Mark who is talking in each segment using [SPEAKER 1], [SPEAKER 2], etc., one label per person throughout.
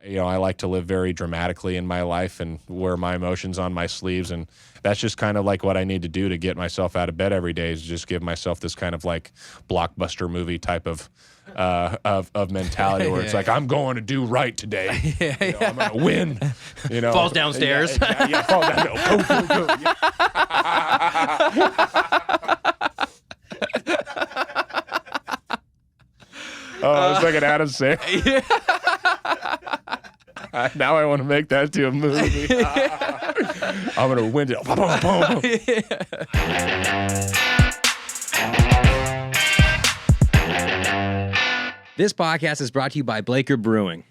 [SPEAKER 1] I like to live very dramatically in my life and wear my emotions on my sleeves. And that's just kind of like what I need to do to get myself out of bed every day, is just give myself this kind of like blockbuster movie type of mentality where it's like, I'm going to do right today. I'm going to win.
[SPEAKER 2] Falls downstairs.
[SPEAKER 1] Yeah, fall down. Go. Yeah. Oh, it's like an Adam Sandler. Now I want to make that to a movie. I'm going to win it. Boom, boom, boom.
[SPEAKER 2] This podcast is brought to you by Blaker Brewing.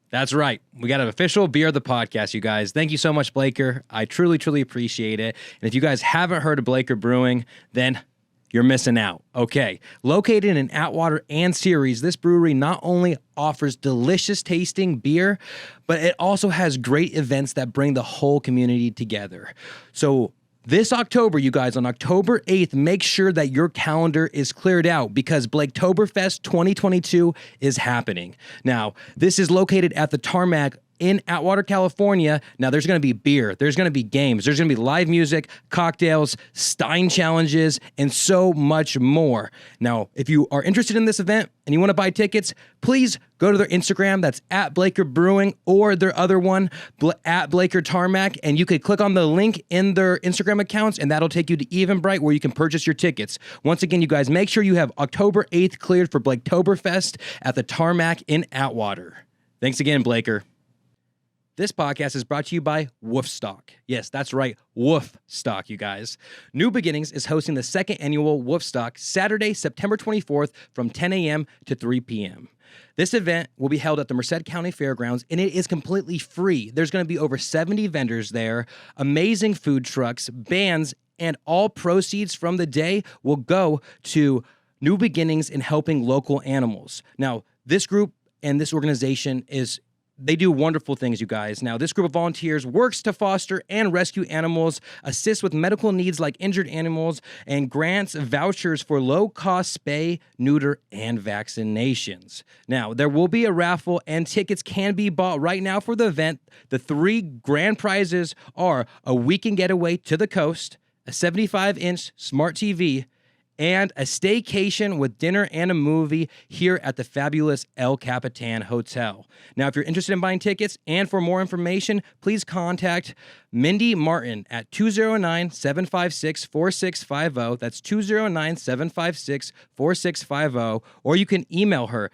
[SPEAKER 2] That's right. We got an official beer of the podcast, you guys. Thank you so much, Blaker. I truly, truly appreciate it. And if you guys haven't heard of Blaker Brewing, then you're missing out. Okay. Located in Atwater and Ceres, this brewery not only offers delicious tasting beer, but it also has great events that bring the whole community together. So this October, you guys, on October 8th, make sure that your calendar is cleared out because BLAKETOBERFEST 2022 is happening. Now, this is located at the Tarmac in Atwater, California. Now, there's going to be beer, there's going to be games, there's going to be live music, cocktails, Stein challenges, and so much more. Now, if you are interested in this event and you want to buy tickets, please go to their Instagram. That's at Blaker Brewing, or their other one, at Blaker Tarmac, and you could click on the link in their Instagram accounts, and that'll take you to Eventbrite where you can purchase your tickets. Once again, you guys, make sure you have October 8th cleared for BLAKETOBERFEST at the Tarmac in Atwater. Thanks again, Blaker. This podcast is brought to you by Woofstock. Yes, that's right, Woofstock, you guys. New Beginnings is hosting the second annual Woofstock Saturday, September 24th from 10 a.m. to 3 p.m. This event will be held at the Merced County Fairgrounds, and it is completely free. There's going to be over 70 vendors there, amazing food trucks, bands, and all proceeds from the day will go to New Beginnings in helping local animals. Now, this group and this organization they do wonderful things, you guys. Now, this group of volunteers works to foster and rescue animals, assist with medical needs like injured animals, and grants vouchers for low-cost spay, neuter, and vaccinations. Now, there will be a raffle, and tickets can be bought right now for the event. The 3 grand prizes are a weekend getaway to the coast, a 75-inch smart TV, and a staycation with dinner and a movie here at the fabulous El Capitan Hotel. Now, if you're interested in buying tickets and for more information, please contact Mindy Martin at 209-756-4650. That's 209-756-4650. Or you can email her,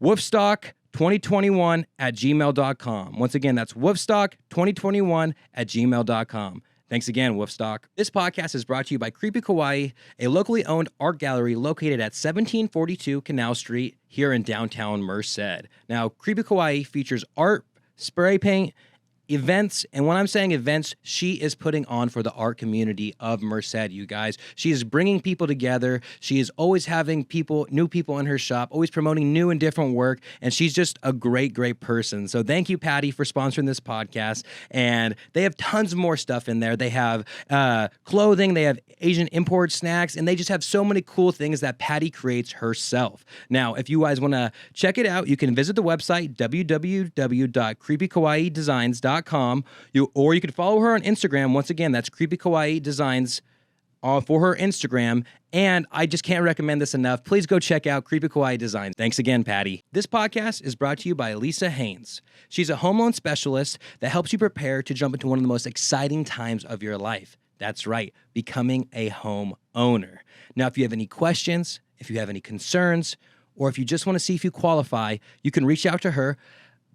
[SPEAKER 2] woofstock2021@gmail.com. Once again, that's woofstock2021@gmail.com. Thanks again, Woofstock. This podcast is brought to you by Kreepy Kawaii, a locally owned art gallery located at 1742 Canal Street here in downtown Merced. Now, Kreepy Kawaii features art, spray paint, events, and when I'm saying events, she is putting on for the art community of Merced, you guys. She is bringing people together. She is always having new people in her shop, always promoting new and different work, and she's just a great, great person. So thank you, Patty, for sponsoring this podcast, and they have tons more stuff in there. They have clothing, they have Asian import snacks, and they just have so many cool things that Patty creates herself. Now, if you guys want to check it out, you can visit the website, www.kreepykawaiidesigns.com. Or you could follow her on Instagram. Once again, that's Kreepy Kawaii Designs for her Instagram. And I just can't recommend this enough. Please go check out Kreepy Kawaii Designs. Thanks again, Patty. This podcast is brought to you by Lisa Haynes. She's a home loan specialist that helps you prepare to jump into one of the most exciting times of your life. That's right, becoming a home owner. Now, if you have any questions, if you have any concerns, or if you just want to see if you qualify, you can reach out to her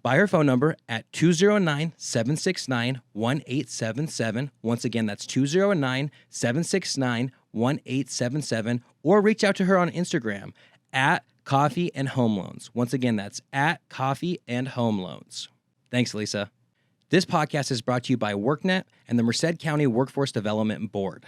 [SPEAKER 2] by her phone number at 209-769-1877. Once again, that's 209-769-1877. Or reach out to her on Instagram at Coffee and Home Loans. Once again, that's at Coffee and Home Loans. Thanks, Lisa. This podcast is brought to you by Worknet and the Merced County Workforce Development Board.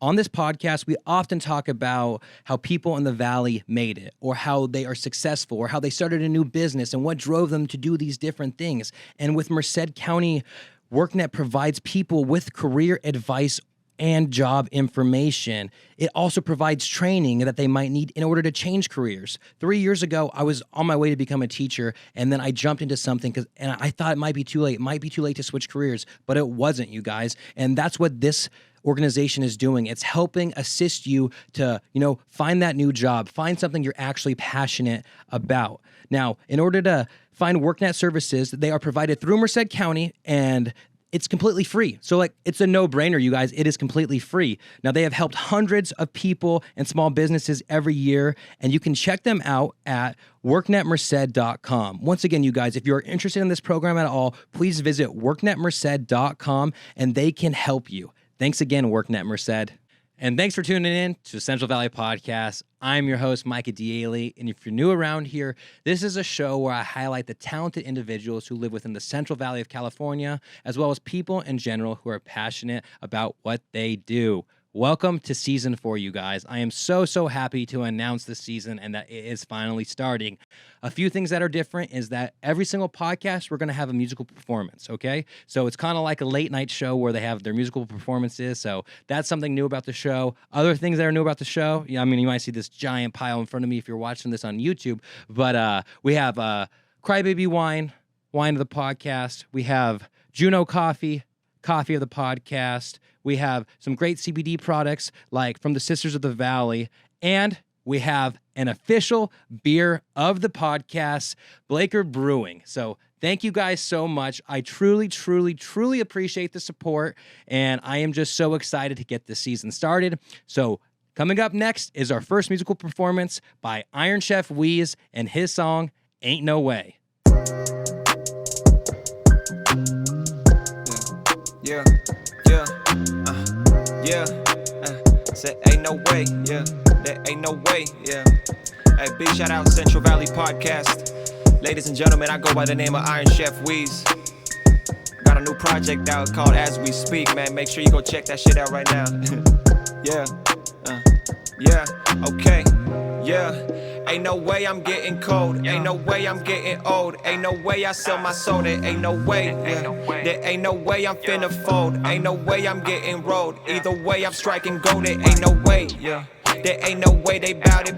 [SPEAKER 2] On this podcast, we often talk about how people in the Valley made it, or how they are successful, or how they started a new business, and what drove them to do these different things. And with Merced County, Worknet provides people with career advice and job information. It also provides training that they might need in order to change careers. 3 years ago, I was on my way to become a teacher, and then I jumped into something and I thought it might be too late. It might be too late to switch careers, but it wasn't, you guys. And that's what this organization is doing. It's helping assist you to, find that new job, find something you're actually passionate about. Now, in order to find Worknet services, they are provided through Merced County, and it's completely free. So it's a no-brainer, you guys. It is completely free. Now, they have helped hundreds of people and small businesses every year, and you can check them out at worknetmerced.com. Once again, you guys, if you're interested in this program at all, please visit worknetmerced.com, and they can help you. Thanks again, Worknet Merced. And thanks for tuning in to Central Valley Podcast. I'm your host, Micah Daly, and if you're new around here, this is a show where I highlight the talented individuals who live within the Central Valley of California, as well as people in general who are passionate about what they do. Welcome to Season 4, you guys. I am so happy to announce this season and that it is finally starting. A few things that are different is that every single podcast, we're going to have a musical performance, okay? So it's kind of like a late night show where they have their musical performances. So that's something new about the show. Other things that are new about the show, you might see this giant pile in front of me if you're watching this on YouTube. But we have Kreepy Wine, Wine of the Podcast. We have Juno Coffee, Coffee of the Podcast. We have some great CBD products like from the Sisters of the Valley. And we have an official beer of the podcast, Blaker Brewing. So thank you guys so much. I truly appreciate the support. And I am just so excited to get this season started. So coming up next is our first musical performance by Iron Chef Wheeze and his song, Ain't No Way.
[SPEAKER 3] Yeah. Said ain't no way, yeah. There ain't no way, yeah. Hey, big shout out Central Valley Podcast. Ladies and gentlemen, I go by the name of Iron Chef Wheeze. Got a new project out called As We Speak, man. Make sure you go check that shit out right now. Okay, yeah. Ain't no way I'm getting cold. Ain't no way I'm getting old. Ain't no way I sell my soul. There ain't no way. Yeah. There ain't no way I'm finna fold. Ain't no way I'm getting rolled. Either way I'm striking gold. There ain't no way. Yeah. There ain't no way they bout it.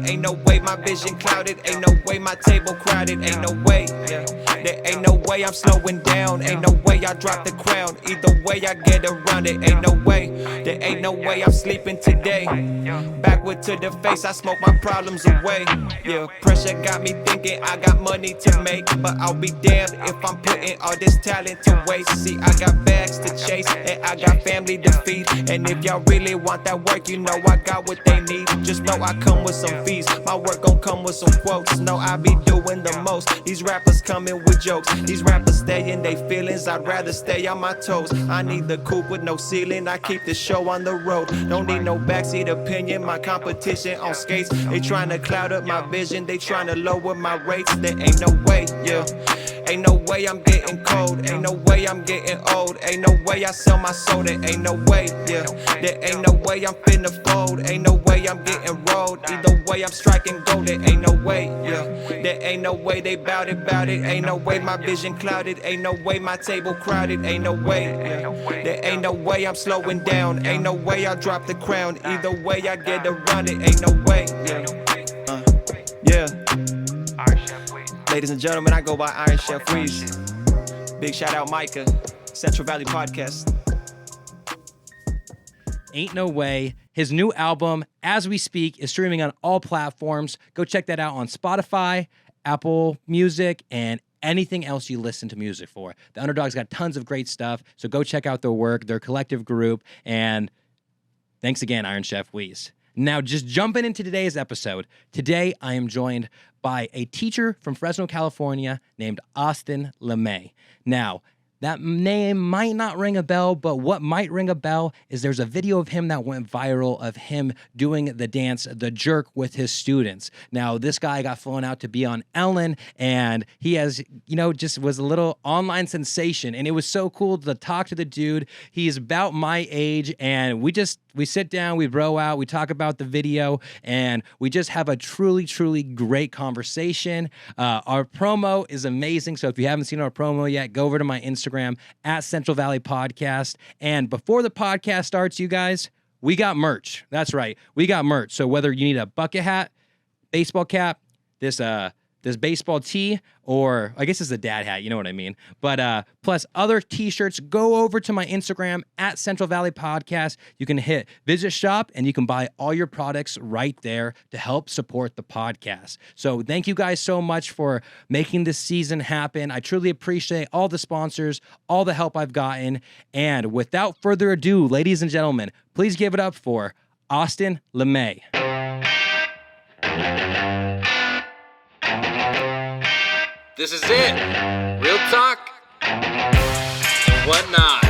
[SPEAKER 3] Ain't no way my vision clouded. Ain't no way my table crowded. Ain't no way. Yeah. There ain't no way I'm slowing down. Ain't no way I drop the crown. Either way I get around it. Ain't no way. There ain't no way I'm sleeping today. Backward to the face, I smoke my problems away. Yeah, pressure got me thinking I got money to make, but I'll be damned if I'm putting all this talent to waste. See, I got bags to chase and I got family to feed. And if y'all really want that work, you know I got what they need. Just know I come with some fees. My work gon' come with some quotes. Know I be doing the most. These rappers coming with jokes. These rappers stay in they feelings. I'd rather stay on my toes. I need the coupe with no ceiling. I keep the show on the road. Don't need no backseat opinion. My competition on skates. They trying to cloud up my vision. They trying to lower my rates. There ain't no way, yeah. Ain't no way I'm getting cold. Ain't no way I'm getting old. Ain't no way I sell my soul. There ain't no way, yeah. There ain't no way I'm finna fold. Ain't no way I'm getting rolled. Either way I'm striking gold. There ain't no way, yeah. There ain't no way they bout it. Ain't no way my vision clouded. Ain't no way my table crowded. Ain't no way, yeah. There ain't no way I'm slowing down. Ain't no way I drop the crown. Either way I get around it. Ain't no way, yeah. Ladies and gentlemen, I go by Iron Chef Wheeze. Big shout out Micah, Central Valley Podcast.
[SPEAKER 2] Ain't No Way. His new album, As We Speak, is streaming on all platforms. Go check that out on Spotify, Apple Music, and anything else you listen to music for. The Underdog's got tons of great stuff, so go check out their work, their collective group, and thanks again, Iron Chef Wheeze. Now, just jumping into today's episode. Today, I am joined by a teacher from Fresno, California named Austin LeMay. Now, that name might not ring a bell, but what might ring a bell is there's a video of him that went viral of him doing the dance, the jerk, with his students. Now, this guy got flown out to be on Ellen, and he has, just was a little online sensation, and it was so cool to talk to the dude. He's about my age, and we sit down, we bro out, we talk about the video, and we just have a truly great conversation. Our promo is amazing, so if you haven't seen our promo yet, go over to my Instagram Instagram at Central Valley Podcast. And before the podcast starts, you guys, we got merch. That's right. We got merch. So whether you need a bucket hat, baseball cap, this baseball tee, or I guess it's a dad hat, you know what I mean? But plus other t-shirts, go over to my Instagram at Central Valley Podcast. You can hit visit shop and you can buy all your products right there to help support the podcast. So thank you guys so much for making this season happen. I truly appreciate all the sponsors, all the help I've gotten. And without further ado, ladies and gentlemen, please give it up for Austin LeMay.
[SPEAKER 4] This is it. Real talk and whatnot.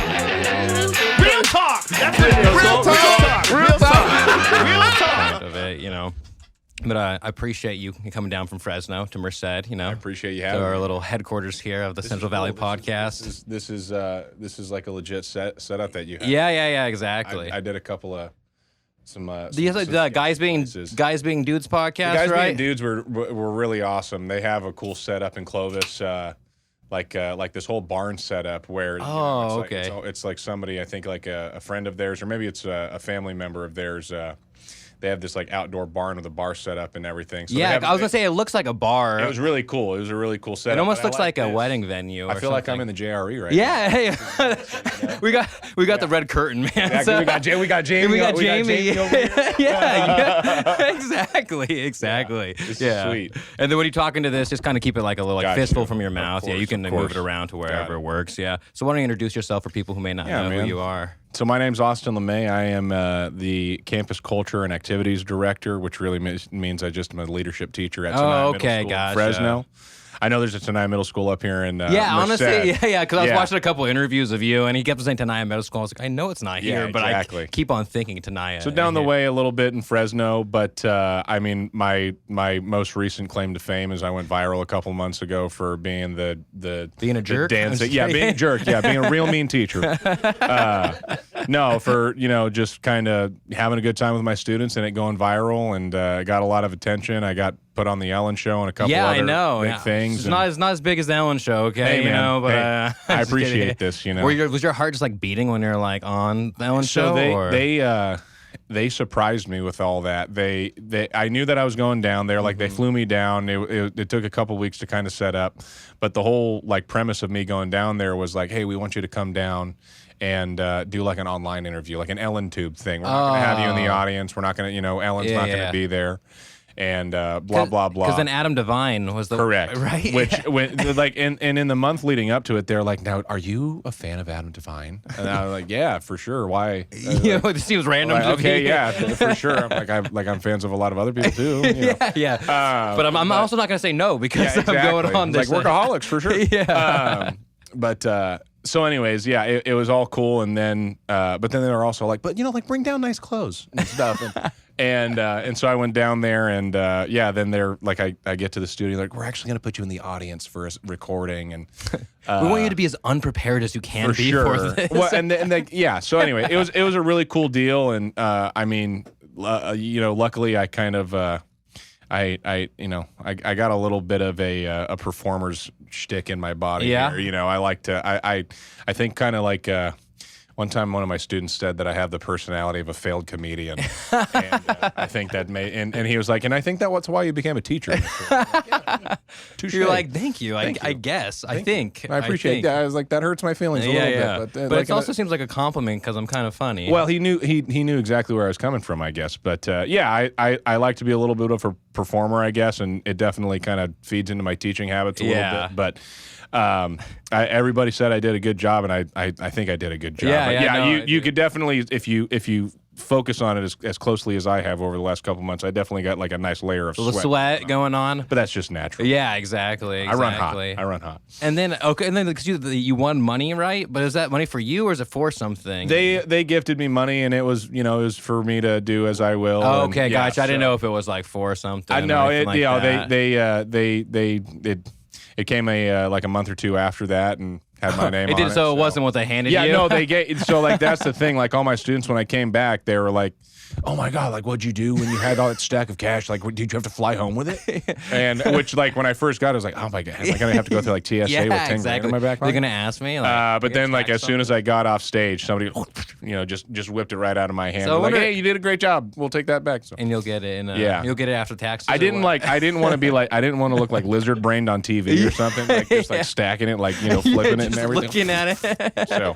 [SPEAKER 5] Real talk. That's it. Real talk. Real talk. Real talk.
[SPEAKER 4] Of it, you know. But I appreciate you coming down from Fresno to Merced, you know.
[SPEAKER 1] I appreciate you
[SPEAKER 4] to
[SPEAKER 1] having
[SPEAKER 4] our
[SPEAKER 1] me.
[SPEAKER 4] little headquarters here of the Central Valley Podcast.
[SPEAKER 1] This is like a legit setup that you have.
[SPEAKER 4] Yeah, exactly.
[SPEAKER 1] I did a couple of
[SPEAKER 4] the guys being dudes podcast,
[SPEAKER 1] the guys
[SPEAKER 4] right?
[SPEAKER 1] being dudes were really awesome. They have a cool setup in Clovis, like this whole barn setup where it's like somebody, I think like a friend of theirs, or maybe it's a family member of theirs. They have this like outdoor barn with a bar setup and everything. So
[SPEAKER 4] yeah, I was gonna say it looks like a bar.
[SPEAKER 1] It was really cool. It was a really cool setup.
[SPEAKER 4] It almost looks like a wedding venue.
[SPEAKER 1] I feel like I'm in the JRE right now.
[SPEAKER 4] Yeah, hey, we got the red curtain, man.
[SPEAKER 1] Yeah,
[SPEAKER 4] So,
[SPEAKER 1] we got Jamie.
[SPEAKER 4] we got Jamie.
[SPEAKER 1] over here.
[SPEAKER 4] yeah, exactly.
[SPEAKER 1] This is
[SPEAKER 4] Yeah,
[SPEAKER 1] sweet.
[SPEAKER 4] And then when you're talking to this, just kind of keep it like a little
[SPEAKER 1] Gotcha.
[SPEAKER 4] fistful from your mouth.
[SPEAKER 1] Course,
[SPEAKER 4] You can
[SPEAKER 1] of
[SPEAKER 4] move
[SPEAKER 1] course.
[SPEAKER 4] it around to
[SPEAKER 1] Got
[SPEAKER 4] wherever
[SPEAKER 1] it.
[SPEAKER 4] it works. Yeah. So why don't you introduce yourself for people who may not know
[SPEAKER 1] man.
[SPEAKER 4] who you are?
[SPEAKER 1] So my name's Austin LeMay. I am the Campus Culture and Activities Director, which really means I just am a leadership teacher at Tenaya Middle School in Fresno. I know there's a Tenaya Middle School up here in
[SPEAKER 4] Yeah,
[SPEAKER 1] Merced.
[SPEAKER 4] honestly, because I was watching a couple interviews of you, and he kept saying Tenaya Middle School. I was like, I know it's not here,
[SPEAKER 1] Yeah,
[SPEAKER 4] but
[SPEAKER 1] exactly.
[SPEAKER 4] I keep on thinking Tenaya.
[SPEAKER 1] So down the
[SPEAKER 4] here.
[SPEAKER 1] way a little bit in Fresno, but I mean, my most recent claim to fame is I went viral a couple months ago for being
[SPEAKER 4] Being a jerk?
[SPEAKER 1] dancing, being a jerk, being a real mean teacher. No, for just kind of having a good time with my students and it going viral, and I got a lot of attention. I got put on the Ellen Show and a couple other big things.
[SPEAKER 4] It's not as big as the Ellen Show, okay?
[SPEAKER 1] Hey, man,
[SPEAKER 4] but
[SPEAKER 1] I
[SPEAKER 4] just
[SPEAKER 1] appreciate
[SPEAKER 4] kidding.
[SPEAKER 1] this.
[SPEAKER 4] Was your heart just like beating when you're like on the Ellen
[SPEAKER 1] So
[SPEAKER 4] Show?
[SPEAKER 1] they surprised me with all that. I knew that I was going down there. Like they flew me down. It took a couple weeks to kind of set up, but the whole like premise of me going down there was like, hey, we want you to come down and do like an online interview, like an Ellen Tube thing. We're not going to have you in the audience. We're not going to, Ellen's not going to be there. And blah blah blah.
[SPEAKER 4] Because then Adam Devine was the
[SPEAKER 1] correct,
[SPEAKER 4] right?
[SPEAKER 1] Which when like and in the month leading up to it, they're like, "Now, are you a fan of Adam Devine?" And I was like, "Yeah, for sure. Why?"
[SPEAKER 4] It seems random.
[SPEAKER 1] Like,
[SPEAKER 4] to
[SPEAKER 1] okay,
[SPEAKER 4] me.
[SPEAKER 1] yeah, for sure. I'm fans of a lot of other people too.
[SPEAKER 4] Yeah. But I'm also not going to say no because I'm going on
[SPEAKER 1] it's
[SPEAKER 4] this.
[SPEAKER 1] like workaholics for sure.
[SPEAKER 4] Yeah.
[SPEAKER 1] So anyways, it was all cool, and then but then they were also like, but like bring down nice clothes and stuff, and so I went down there, and then they're like, I get to the studio, like, we're actually gonna put you in the audience for a recording, and
[SPEAKER 4] we want you to be as unprepared as you can
[SPEAKER 1] for
[SPEAKER 4] be
[SPEAKER 1] sure.
[SPEAKER 4] for this.
[SPEAKER 1] Well, so anyway, it was a really cool deal, and I mean, luckily I kind of. I got a little bit of a performer's shtick in my body.
[SPEAKER 4] Yeah.
[SPEAKER 1] Here. I like to. I think kind of like one time one of my students said that I have the personality of a failed comedian, and I think that and he was like, and I think that's why you became a teacher. Touche.
[SPEAKER 4] You're like, thank you. I guess. I think.
[SPEAKER 1] I appreciate that. I was like, that hurts my feelings a little bit,
[SPEAKER 4] but it also seems like a compliment because I'm kind of funny.
[SPEAKER 1] Well, he knew exactly where I was coming from, I guess. But I like to be a little bit of a performer, I guess, and it definitely kind of feeds into my teaching habits a little bit. But everybody said I did a good job, and I think I did a good job. You could definitely, if you focus on it as closely as I have over the last couple months, I definitely got like a nice layer of
[SPEAKER 4] a little sweat going on.
[SPEAKER 1] But that's just natural.
[SPEAKER 4] Yeah, exactly.
[SPEAKER 1] I run hot.
[SPEAKER 4] And then because you won money, right? But is that money for you or is it for something?
[SPEAKER 1] They gifted me money, and it was for me to do as I will.
[SPEAKER 4] Oh, okay, gotcha. I didn't know if it was like for something.
[SPEAKER 1] I know it.
[SPEAKER 4] Like
[SPEAKER 1] It came like a month or two after that, and had my name
[SPEAKER 4] It
[SPEAKER 1] on
[SPEAKER 4] did,
[SPEAKER 1] it.
[SPEAKER 4] so it wasn't what they handed
[SPEAKER 1] Yeah,
[SPEAKER 4] you?
[SPEAKER 1] no, they get so like that's the thing. Like all my students, when I came back, they were like, "Oh my god, like what'd you do when you had all that stack of cash? Like, did you have to fly home with it?" And which, like, when I first got it, I was like, "Oh my god, am I gonna have to go through like TSA with 10 grand in my back
[SPEAKER 4] They're
[SPEAKER 1] pocket?"
[SPEAKER 4] gonna ask me. Like,
[SPEAKER 1] But then, like, as soon as I got off stage, somebody, just whipped it right out of my hand.
[SPEAKER 4] So I
[SPEAKER 1] Like,
[SPEAKER 4] wonder-
[SPEAKER 1] hey, you did a great job. We'll take that back. So.
[SPEAKER 4] and you'll get it in.
[SPEAKER 1] Yeah.
[SPEAKER 4] You'll get it after taxes.
[SPEAKER 1] I
[SPEAKER 4] or
[SPEAKER 1] didn't
[SPEAKER 4] what?
[SPEAKER 1] I didn't want to be like, I didn't want to look like lizard brained on TV or something, like just like stacking it, like flipping it and
[SPEAKER 4] Just
[SPEAKER 1] everything.
[SPEAKER 4] looking at it.
[SPEAKER 1] So,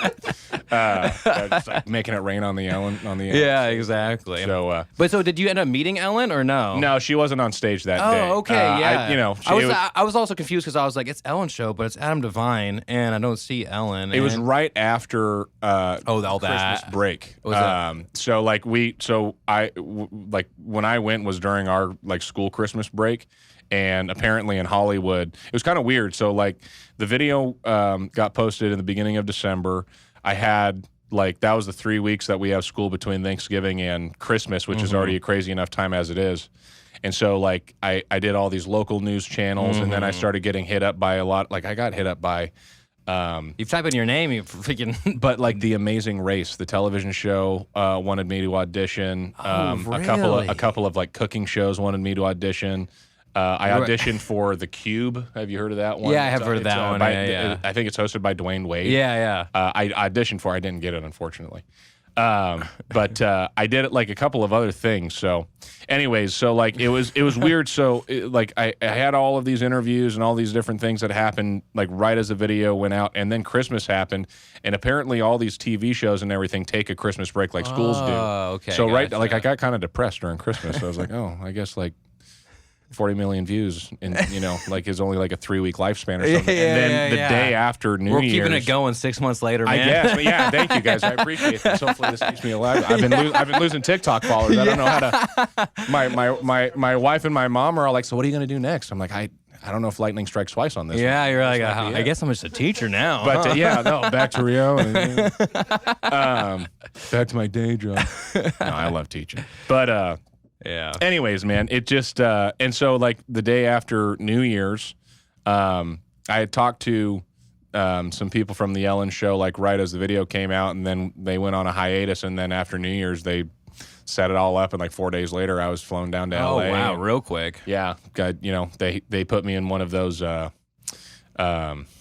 [SPEAKER 1] just like making it rain on the Ellen
[SPEAKER 4] Yeah, exactly.
[SPEAKER 1] So,
[SPEAKER 4] But so did you end up meeting Ellen or no?
[SPEAKER 1] no, she wasn't on stage that day.
[SPEAKER 4] Oh, okay, yeah.
[SPEAKER 1] it
[SPEAKER 4] I was also confused because I was like, it's Ellen's show, but it's Adam Devine, and I don't see Ellen.
[SPEAKER 1] It was
[SPEAKER 4] and-
[SPEAKER 1] right after
[SPEAKER 4] all
[SPEAKER 1] Christmas
[SPEAKER 4] that.
[SPEAKER 1] break.
[SPEAKER 4] What was that?
[SPEAKER 1] So like like when I went was during our like school Christmas break, and apparently in Hollywood it was kind of weird. So like the video got posted in the beginning of December. I had like that was the 3 weeks that we have school between Thanksgiving and Christmas, which is already a crazy enough time as it is. And so like I did all these local news channels, and then I started getting hit up by a lot. Like I got hit up by.
[SPEAKER 4] You type in your name, you freaking.
[SPEAKER 1] But like The Amazing Race, the television show, wanted me to audition.
[SPEAKER 4] Really?
[SPEAKER 1] A couple of like cooking shows wanted me to audition. I auditioned for The Cube. Have you heard of that one?
[SPEAKER 4] Yeah, I have heard of that one. Yeah.
[SPEAKER 1] I think it's hosted by Dwayne Wade.
[SPEAKER 4] Yeah.
[SPEAKER 1] I auditioned for it. I didn't get it, unfortunately. But I did it like a couple of other things. So anyways, so like it was weird. So I had all of these interviews and all these different things that happened like right as the video went out, and then Christmas happened, and apparently all these TV shows and everything take a Christmas break like schools do.
[SPEAKER 4] Oh, okay.
[SPEAKER 1] So
[SPEAKER 4] gotcha.
[SPEAKER 1] like I got kind of depressed during Christmas. I was like, oh, I guess like 40 million views and like is only like a 3-week lifespan or something.
[SPEAKER 4] Yeah,
[SPEAKER 1] and then the
[SPEAKER 4] yeah.
[SPEAKER 1] day after New
[SPEAKER 4] We're
[SPEAKER 1] Year's,
[SPEAKER 4] keeping it going 6 months later, man.
[SPEAKER 1] I guess, but yeah, thank you guys. I appreciate this. Hopefully this keeps me alive. I've been losing TikTok followers. I don't know how to. My wife and my mom are all like, so what are you gonna do next? I'm like, I don't know if lightning strikes twice on this.
[SPEAKER 4] Yeah,
[SPEAKER 1] one.
[SPEAKER 4] you're like,
[SPEAKER 1] This might be
[SPEAKER 4] I
[SPEAKER 1] it.
[SPEAKER 4] guess I'm just a teacher now.
[SPEAKER 1] But yeah, no, back to Rio. Back to my day job. No, I love teaching. But
[SPEAKER 4] yeah.
[SPEAKER 1] anyways, man, it just and so like the day after New Year's, I had talked to some people from the Ellen show like right as the video came out, and then they went on a hiatus, and then after New Year's they set it all up, and like 4 days later I was flown down to
[SPEAKER 4] Oh
[SPEAKER 1] LA.
[SPEAKER 4] wow, real quick.
[SPEAKER 1] Yeah, they put me in one of those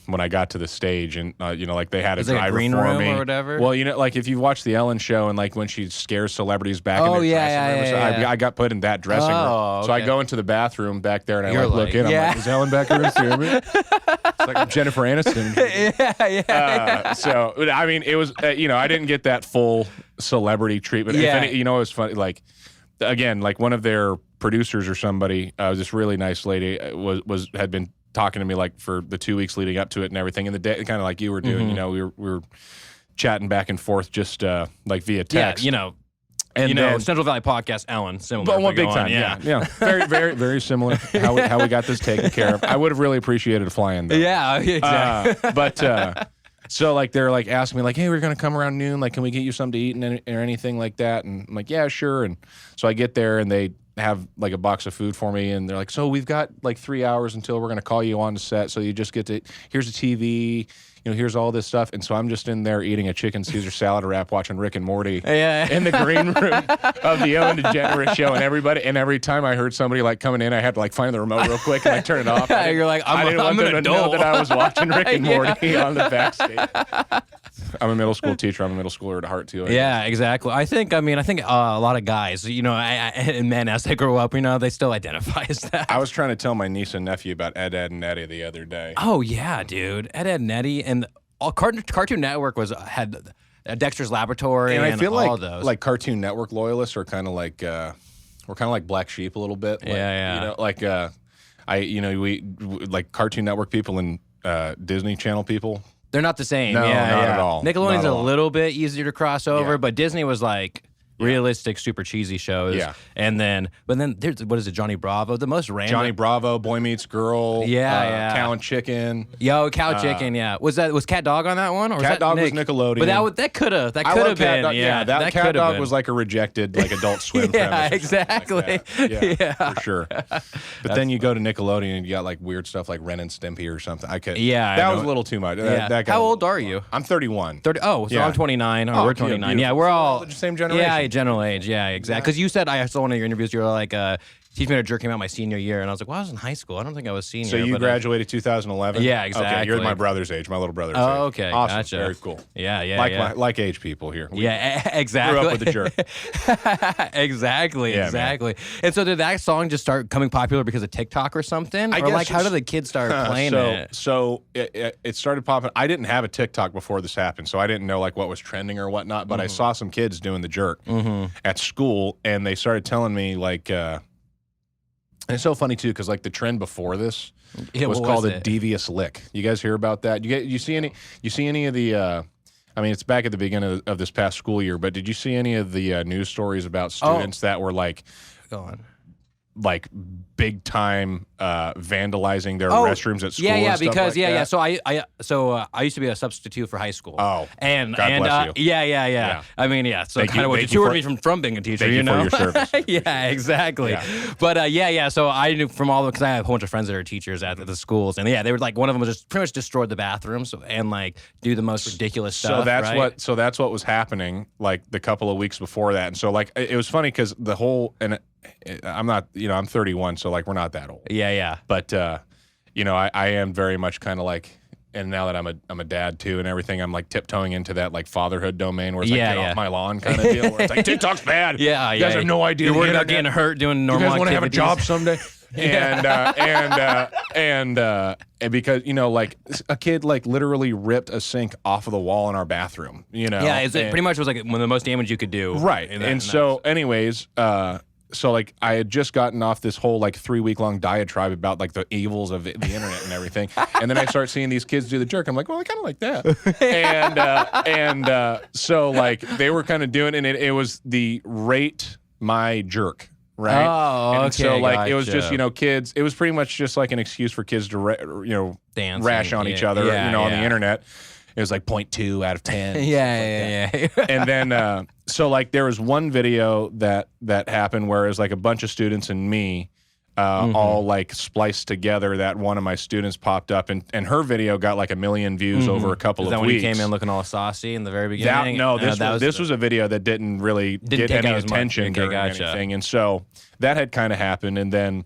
[SPEAKER 1] when I got to the stage, and like they had a
[SPEAKER 4] Is it like a
[SPEAKER 1] driver
[SPEAKER 4] green
[SPEAKER 1] for
[SPEAKER 4] room
[SPEAKER 1] me
[SPEAKER 4] or whatever?
[SPEAKER 1] Well, like if you watch the Ellen show and like when she scares celebrities back in
[SPEAKER 4] Oh,
[SPEAKER 1] their
[SPEAKER 4] yeah,
[SPEAKER 1] dressing room,
[SPEAKER 4] yeah,
[SPEAKER 1] so
[SPEAKER 4] yeah.
[SPEAKER 1] I got put in that dressing
[SPEAKER 4] Oh,
[SPEAKER 1] room. So I
[SPEAKER 4] okay.
[SPEAKER 1] go into the bathroom back there, and I
[SPEAKER 4] You're
[SPEAKER 1] look
[SPEAKER 4] like,
[SPEAKER 1] in. I'm
[SPEAKER 4] yeah.
[SPEAKER 1] like, is Ellen back here to see me? It's like I'm Jennifer Aniston.
[SPEAKER 4] yeah.
[SPEAKER 1] So I mean, it was I didn't get that full celebrity treatment.
[SPEAKER 4] Yeah.
[SPEAKER 1] If any, it was funny. Like again, like one of their producers or somebody, this really nice lady had been talking to me like for the 2 weeks leading up to it and everything, and the day kind of like you were doing. We were chatting back and forth just like via text.
[SPEAKER 4] Yeah,
[SPEAKER 1] and then,
[SPEAKER 4] Central Valley Podcast, Ellen, similar.
[SPEAKER 1] but one
[SPEAKER 4] go
[SPEAKER 1] big
[SPEAKER 4] on,
[SPEAKER 1] time, yeah, very, very, very similar. How we got this taken care of. I would have really appreciated a fly-in though.
[SPEAKER 4] Yeah, exactly.
[SPEAKER 1] But so like they're like asking me like, hey, we're gonna come around noon. Like, can we get you something to eat or anything like that? And I'm like, yeah, sure. And so I get there and they have like a box of food for me, and they're like, so we've got like 3 hours until we're gonna call you on the set. So you just get to here's a TV. Here's all this stuff. And so I'm just in there eating a chicken Caesar salad wrap, watching Rick and Morty in the green room of the Ellen DeGeneres show. And every time I heard somebody like coming in, I had to like find the remote real quick and like turn it off.
[SPEAKER 4] You're like,
[SPEAKER 1] I didn't want
[SPEAKER 4] I'm
[SPEAKER 1] them
[SPEAKER 4] an
[SPEAKER 1] to know
[SPEAKER 4] adult.
[SPEAKER 1] that I was watching Rick and Morty on the backstage. I'm a middle school teacher. I'm a middle schooler at heart too.
[SPEAKER 4] Yeah, exactly. I think a lot of guys, and men as they grow up, they still identify as that.
[SPEAKER 1] I was trying to tell my niece and nephew about Ed, Ed, and Eddie the other day.
[SPEAKER 4] Oh yeah, dude. Ed, Ed, and Eddie, and Cartoon Network had Dexter's Laboratory,
[SPEAKER 1] And I feel
[SPEAKER 4] all
[SPEAKER 1] like
[SPEAKER 4] those.
[SPEAKER 1] like Cartoon Network loyalists are kind of like we're kind of like black sheep a little bit. Like,
[SPEAKER 4] Yeah.
[SPEAKER 1] we like Cartoon Network people and Disney Channel people.
[SPEAKER 4] They're not the same.
[SPEAKER 1] No,
[SPEAKER 4] yeah,
[SPEAKER 1] not
[SPEAKER 4] yeah.
[SPEAKER 1] at all.
[SPEAKER 4] Nickelodeon's
[SPEAKER 1] Not at
[SPEAKER 4] a
[SPEAKER 1] all.
[SPEAKER 4] little bit easier to cross over,
[SPEAKER 1] Yeah.
[SPEAKER 4] but Disney was like, realistic, super cheesy shows.
[SPEAKER 1] Yeah.
[SPEAKER 4] And then, but then there's, what is it, Johnny Bravo? The most random.
[SPEAKER 1] Johnny Bravo, Boy Meets Girl.
[SPEAKER 4] Yeah.
[SPEAKER 1] Cow and Chicken.
[SPEAKER 4] Yo, Cow Chicken, yeah. Was Cat Dog on that one? Or
[SPEAKER 1] Cat Dog was
[SPEAKER 4] Nick?
[SPEAKER 1] Nickelodeon.
[SPEAKER 4] But that could have
[SPEAKER 1] I love Cat
[SPEAKER 4] been.
[SPEAKER 1] Dog.
[SPEAKER 4] Yeah,
[SPEAKER 1] that Cat
[SPEAKER 4] could have
[SPEAKER 1] Dog
[SPEAKER 4] been.
[SPEAKER 1] was like a rejected like Adult Swim
[SPEAKER 4] Yeah,
[SPEAKER 1] premise or something
[SPEAKER 4] exactly.
[SPEAKER 1] like that.
[SPEAKER 4] Yeah.
[SPEAKER 1] For sure. But then you go to Nickelodeon and you got like weird stuff like Ren and Stimpy or something. I could.
[SPEAKER 4] Yeah,
[SPEAKER 1] that
[SPEAKER 4] I
[SPEAKER 1] was
[SPEAKER 4] know.
[SPEAKER 1] a little too much.
[SPEAKER 4] Yeah.
[SPEAKER 1] That got
[SPEAKER 4] How
[SPEAKER 1] a
[SPEAKER 4] old
[SPEAKER 1] little
[SPEAKER 4] are
[SPEAKER 1] too
[SPEAKER 4] you?
[SPEAKER 1] much. I'm 31.
[SPEAKER 4] 30. Oh, so
[SPEAKER 1] Yeah.
[SPEAKER 4] I'm 29. Or
[SPEAKER 1] Oh,
[SPEAKER 4] we're
[SPEAKER 1] yeah,
[SPEAKER 4] 29.
[SPEAKER 1] beautiful.
[SPEAKER 4] Yeah, we're all
[SPEAKER 1] the same generation.
[SPEAKER 4] Yeah, general age. Yeah, exactly. Because you said I saw one of your interviews. You were like, "Teach me how to jerk" came out my senior year, and I was like, "Well, I was in high school. I don't think I was senior."
[SPEAKER 1] So you
[SPEAKER 4] but,
[SPEAKER 1] graduated 2011?
[SPEAKER 4] Yeah,
[SPEAKER 1] Okay,
[SPEAKER 4] exactly.
[SPEAKER 1] you're my brother's age, my little brother's age.
[SPEAKER 4] Oh, okay,
[SPEAKER 1] Awesome.
[SPEAKER 4] gotcha.
[SPEAKER 1] Very cool.
[SPEAKER 4] Yeah.
[SPEAKER 1] Like age people here. We
[SPEAKER 4] Exactly.
[SPEAKER 1] grew up with the jerk.
[SPEAKER 4] exactly.
[SPEAKER 1] Yeah,
[SPEAKER 4] And so did that song just start becoming popular because of TikTok or something?
[SPEAKER 1] I
[SPEAKER 4] Or
[SPEAKER 1] guess
[SPEAKER 4] like, how
[SPEAKER 1] it's-
[SPEAKER 4] did the kids start playing it?
[SPEAKER 1] So it started popping. I didn't have a TikTok before this happened, so I didn't know like what was trending or whatnot. But I saw some kids doing the jerk at school, and they started telling me like, and it's so funny too because like the trend before this
[SPEAKER 4] Yeah,
[SPEAKER 1] was
[SPEAKER 4] what
[SPEAKER 1] called
[SPEAKER 4] was
[SPEAKER 1] a
[SPEAKER 4] it?
[SPEAKER 1] devious lick. You guys hear about that? You see any of the? I mean, it's back at the beginning of this past school year, but did you see any of the news stories about students that were like?
[SPEAKER 4] Go on.
[SPEAKER 1] Like big time vandalizing their restrooms at school.
[SPEAKER 4] Yeah,
[SPEAKER 1] and stuff
[SPEAKER 4] because
[SPEAKER 1] like that?
[SPEAKER 4] So I used to be a substitute for high school.
[SPEAKER 1] Oh,
[SPEAKER 4] and
[SPEAKER 1] God bless you.
[SPEAKER 4] Yeah. I mean, yeah. So
[SPEAKER 1] Thank
[SPEAKER 4] kind
[SPEAKER 1] you-
[SPEAKER 4] of what
[SPEAKER 1] thank
[SPEAKER 4] you
[SPEAKER 1] you
[SPEAKER 4] toured me from being a teacher.
[SPEAKER 1] thank you
[SPEAKER 4] know,
[SPEAKER 1] for your service.
[SPEAKER 4] yeah, exactly.
[SPEAKER 1] Yeah.
[SPEAKER 4] But yeah. So I knew from all because I have a whole bunch of friends that are teachers at the schools, and yeah, they were like one of them was just pretty much destroyed the bathrooms and like do the most ridiculous stuff.
[SPEAKER 1] So that's
[SPEAKER 4] right?
[SPEAKER 1] that's what was happening like the couple of weeks before that, and so like it was funny because the whole I'm not I'm 31, so like we're not that old.
[SPEAKER 4] Yeah.
[SPEAKER 1] But I am very much kind of like. And now that I'm a dad too and everything, I'm like tiptoeing into that like fatherhood domain where it's like get off my lawn kind of deal. Where it's like TikTok's bad.
[SPEAKER 4] Yeah,
[SPEAKER 1] you guys have no idea.
[SPEAKER 4] You're
[SPEAKER 1] the
[SPEAKER 4] worried about
[SPEAKER 1] internet.
[SPEAKER 4] getting hurt doing
[SPEAKER 1] You
[SPEAKER 4] normal
[SPEAKER 1] guys want to have a job
[SPEAKER 4] activities.
[SPEAKER 1] someday? And because like a kid like literally ripped a sink off of the wall in our bathroom.
[SPEAKER 4] Yeah, it pretty much was like one of the most damage you could do.
[SPEAKER 1] Right. Anyways, so like I had just gotten off this whole like 3-week-long diatribe about like the evils of the internet and everything, and then I start seeing these kids do the jerk. I'm like, well, I kind of like that, and so like they were kind of doing, and it was the rate my jerk. Right.
[SPEAKER 4] Oh,
[SPEAKER 1] and
[SPEAKER 4] okay.
[SPEAKER 1] so like it was just
[SPEAKER 4] gotcha.
[SPEAKER 1] Kids. It was pretty much just like an excuse for kids to
[SPEAKER 4] Dancing,
[SPEAKER 1] rash on each other. On the internet. It was like 0.2 out of 10.
[SPEAKER 4] Yeah.
[SPEAKER 1] And then so like there was one video that happened where it was like a bunch of students and me all like spliced together that one of my students popped up and her video got like 1 million views over a couple
[SPEAKER 4] Is
[SPEAKER 1] of
[SPEAKER 4] that when
[SPEAKER 1] weeks.
[SPEAKER 4] you came in looking all saucy in the very beginning?
[SPEAKER 1] This was a video that didn't really get
[SPEAKER 4] take
[SPEAKER 1] any
[SPEAKER 4] out as much.
[SPEAKER 1] attention
[SPEAKER 4] Okay,
[SPEAKER 1] during
[SPEAKER 4] gotcha.
[SPEAKER 1] anything. And so that had kind of happened. And then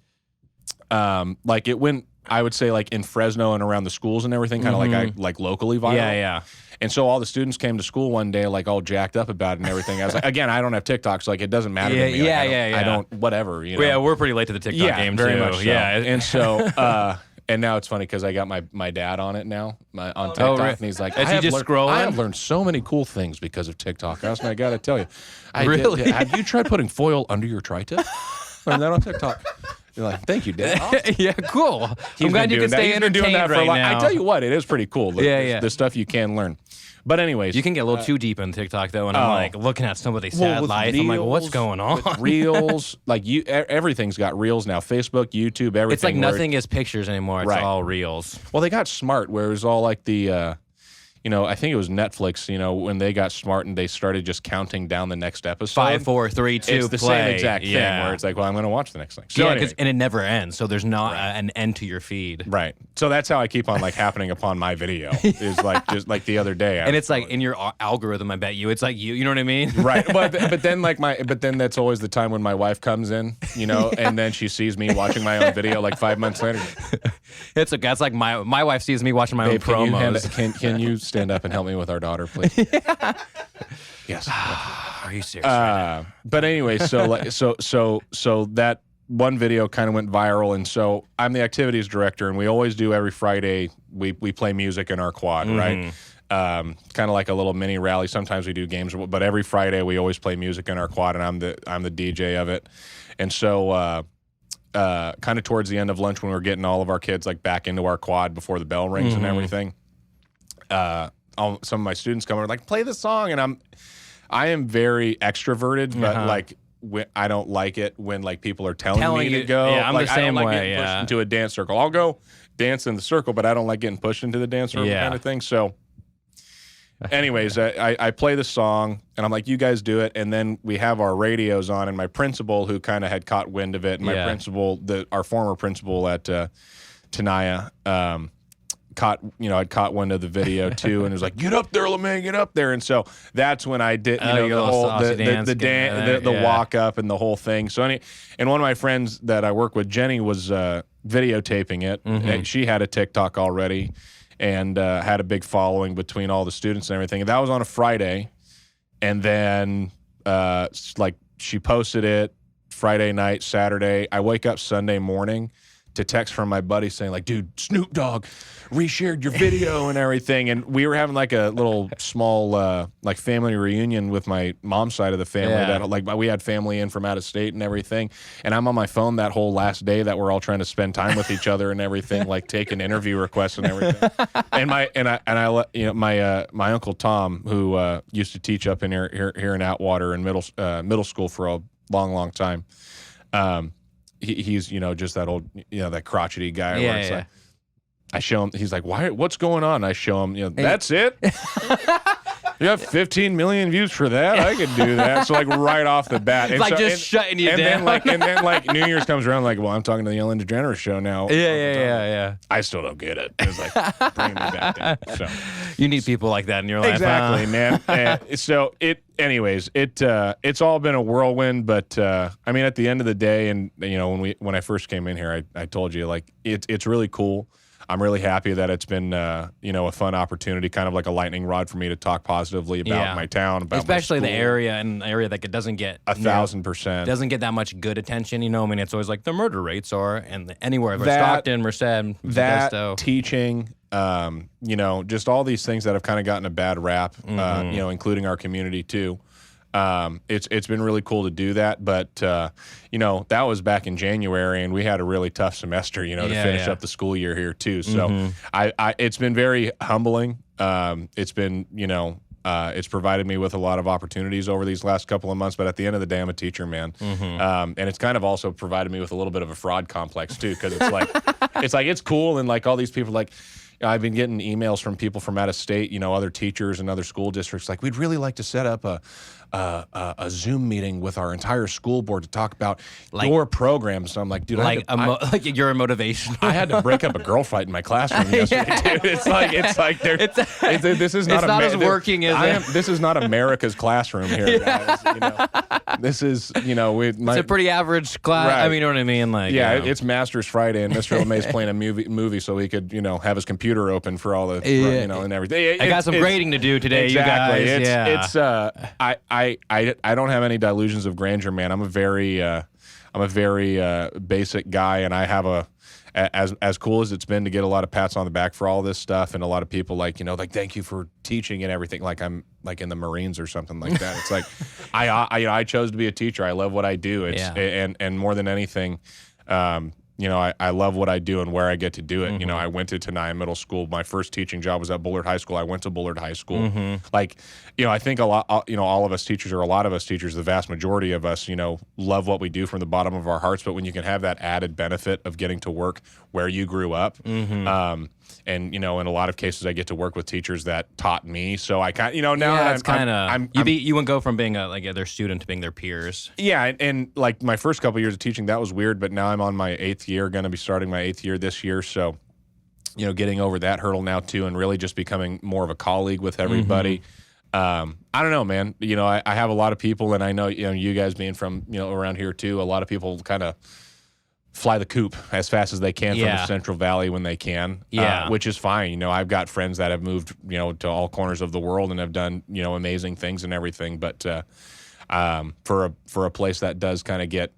[SPEAKER 1] like it went, I would say like in Fresno and around the schools and everything, kind of like locally viral.
[SPEAKER 4] Yeah.
[SPEAKER 1] And so all the students came to school one day, like all jacked up about it and everything. I was like, again, I don't have TikTok, so like it doesn't matter to me. Like, I don't, whatever.
[SPEAKER 4] Yeah, we're pretty late to the TikTok game
[SPEAKER 1] very
[SPEAKER 4] too.
[SPEAKER 1] much so.
[SPEAKER 4] Yeah,
[SPEAKER 1] And so, and now it's funny because I got my dad on it now on TikTok,
[SPEAKER 4] really?
[SPEAKER 1] and he's like,
[SPEAKER 4] Is he just scrolling?
[SPEAKER 1] I have learned so many cool things because of TikTok. I got to tell you,
[SPEAKER 4] Really?
[SPEAKER 1] have you tried putting foil under your tri-tip? Learned that on TikTok. You're like, thank you, Dad. Awesome.
[SPEAKER 4] yeah, cool.
[SPEAKER 1] He's
[SPEAKER 4] I'm glad
[SPEAKER 1] been
[SPEAKER 4] you can
[SPEAKER 1] doing that.
[SPEAKER 4] stay
[SPEAKER 1] He's been doing that
[SPEAKER 4] entertained
[SPEAKER 1] for a
[SPEAKER 4] right
[SPEAKER 1] lot.
[SPEAKER 4] now.
[SPEAKER 1] I tell you what, it is pretty cool. The stuff you can learn. But anyways,
[SPEAKER 4] You can get a little too deep in TikTok though, and I'm like looking at somebody's sad
[SPEAKER 1] with
[SPEAKER 4] life. I'm like, what's
[SPEAKER 1] reels,
[SPEAKER 4] going on?
[SPEAKER 1] with reels, like everything's got reels now. Facebook, YouTube, everything.
[SPEAKER 4] It's like
[SPEAKER 1] where-
[SPEAKER 4] nothing is pictures anymore. It's
[SPEAKER 1] Right.
[SPEAKER 4] all reels.
[SPEAKER 1] Well, they got smart where it was all like the, I think it was Netflix, when they got smart and they started just counting down the next episode.
[SPEAKER 4] 5, 4, 3, 2,
[SPEAKER 1] It's the
[SPEAKER 4] play.
[SPEAKER 1] same exact thing where it's like, well, I'm going to watch the next thing. So
[SPEAKER 4] Yeah,
[SPEAKER 1] anyway,
[SPEAKER 4] and it never ends, so there's not an end to your feed.
[SPEAKER 1] right. So that's how I keep on like happening upon my video is like just like the other day.
[SPEAKER 4] And it's like in your algorithm, I bet you, it's like you know what I mean?
[SPEAKER 1] Right, but then that's always the time when my wife comes in, and then she sees me watching my own video like 5 months later.
[SPEAKER 4] It's like that's like my wife sees me watching my own
[SPEAKER 1] Babe,
[SPEAKER 4] promos.
[SPEAKER 1] can you stand up and help me with our daughter, please? Yes.
[SPEAKER 4] Are you serious?
[SPEAKER 1] But anyway, so that one video kind of went viral, and so I'm the activities director, and we always do every Friday. We play music in our quad, right? Kind of like a little mini rally. Sometimes we do games, but every Friday we always play music in our quad, and I'm the DJ of it. And so, kind of towards the end of lunch when we're getting all of our kids like back into our quad before the bell rings and everything, some of my students come over like, play this song, and I am very extroverted, but like I don't like it when like people are telling me to go.
[SPEAKER 4] Yeah, I'm
[SPEAKER 1] like,
[SPEAKER 4] the same
[SPEAKER 1] I don't like
[SPEAKER 4] way.
[SPEAKER 1] getting pushed into a dance circle. I'll go dance in the circle, but I don't like getting pushed into the dance circle kind of thing. So anyways, I play the song and I'm like, you guys do it. And then we have our radios on, and my principal, who kind of had caught wind of it, and my principal, our former principal at Tenaya, I'd caught wind of the video too, and it was like, get up there, LeMay, get up there. And so that's when I did, the whole the walk up and the whole thing. So and one of my friends that I work with, Jenny, was videotaping it. She had a TikTok already and had a big following between all the students and everything. And that was on a Friday. And then she posted it Friday night, Saturday. I wake up Sunday morning to text from my buddy saying like, dude, Snoop Dogg reshared your video and everything. And we were having like a little small like family reunion with my mom's side of the family that like we had family in from out of state and everything. And I'm on my phone that whole last day that we're all trying to spend time with each other and everything, like taking interview requests and everything. And my Uncle Tom, who used to teach up in here in Atwater in middle school for a long time. He's just that old that crotchety guy. Where it's like, I show him. He's like, what's going on? I show him. That's it. You have 15 million views for that? I could do that. So like right off the bat,
[SPEAKER 4] it's like shutting you down.
[SPEAKER 1] And then like New Year's comes around, like, well, I'm talking to the Ellen DeGeneres show now.
[SPEAKER 4] Yeah.
[SPEAKER 1] I still don't get it. It's like bringing me back down. So
[SPEAKER 4] you need people like that in your life.
[SPEAKER 1] Exactly, man. So it's all been a whirlwind, but I mean, at the end of the day, and when I first came in here, I told you like it's really cool. I'm really happy that it's been, a fun opportunity, kind of like a lightning rod for me to talk positively about my town, about
[SPEAKER 4] especially
[SPEAKER 1] my
[SPEAKER 4] the area, and an area that doesn't get
[SPEAKER 1] 1,000%
[SPEAKER 4] doesn't get that much good attention. I mean, it's always like the murder rates are, and anywhere, Stockton, Merced, Modesto.
[SPEAKER 1] Teaching, just all these things that have kind of gotten a bad rap, including our community too. It's been really cool to do that, but that was back in January, and we had a really tough semester, to finish up the school year here too. So it's been very humbling. It's been it's provided me with a lot of opportunities over these last couple of months, but at the end of the day, I'm a teacher, man. And it's kind of also provided me with a little bit of a fraud complex too, because it's cool, and like all these people like. I've been getting emails from people from out of state, other teachers and other school districts. Like, we'd really like to set up a Zoom meeting with our entire school board to talk about your programs. So I'm like, dude,
[SPEAKER 4] like you're a motivation.
[SPEAKER 1] I had to break up a girl fight in my classroom yesterday, dude. It's like this is not
[SPEAKER 4] as working as
[SPEAKER 1] this is not America's classroom here, guys. This is it's
[SPEAKER 4] a pretty average class.
[SPEAKER 1] Right.
[SPEAKER 4] I mean, you know what I mean? Like,
[SPEAKER 1] it's Masters Friday, and Mr. LeMay's playing a movie, so he could have his computer open for all the and everything.
[SPEAKER 4] I got some grading to do today,
[SPEAKER 1] exactly.
[SPEAKER 4] You guys.
[SPEAKER 1] I don't have any delusions of grandeur, man. I'm a very basic guy, and I have as cool as it's been to get a lot of pats on the back for all this stuff, and a lot of people like thank you for teaching and everything. Like I'm like in the Marines or something like that. It's like I chose to be a teacher. I love what I do. And more than anything. I love what I do and where I get to do it. I went to Tenaya Middle School. My first teaching job was at Bullard High School. I went to Bullard High School. I think all of us teachers, or a lot of us teachers, the vast majority of us, love what we do from the bottom of our hearts. But when you can have that added benefit of getting to work where you grew up, and in a lot of cases, I get to work with teachers that taught me. So I kind now
[SPEAKER 4] it's kind of you wouldn't go from being their student to being their peers.
[SPEAKER 1] Yeah, and like my first couple years of teaching, that was weird. But now I'm on my 8th year, going to be starting my 8th year this year. So getting over that hurdle now too, and really just becoming more of a colleague with everybody. I don't know, man. I have a lot of people, and I know you guys being from around here too. A lot of people kind of fly the coop as fast as they can from the Central Valley when they can, which is fine. I've got friends that have moved, to all corners of the world and have done, amazing things and everything. But for a place that does kind of get,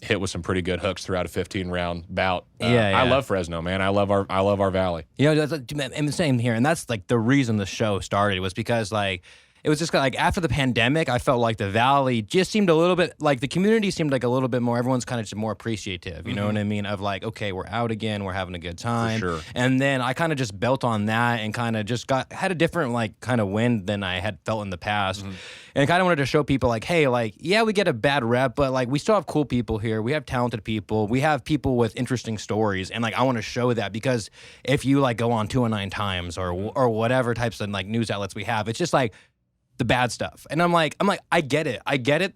[SPEAKER 1] hit with some pretty good hooks throughout a 15-round bout, I love Fresno, man. I love our valley.
[SPEAKER 4] That's, and the same here, and that's like the reason the show started was because like. it was just like after the pandemic, I felt like the Valley just seemed a little bit like the community seemed like a little bit more. Everyone's kind of just more appreciative. You know what I mean? Of like, okay, we're out again, we're having a good time.
[SPEAKER 1] sure.
[SPEAKER 4] And then I kind of just built on that and kind of just had a different like kind of wind than I had felt in the past. And kind of wanted to show people like, hey, like, yeah, we get a bad rep, but like we still have cool people here. We have talented people. We have people with interesting stories. And like I want to show that because if you like go on 209 Times or whatever types of like news outlets we have, it's just like the bad stuff. And I'm like, I get it.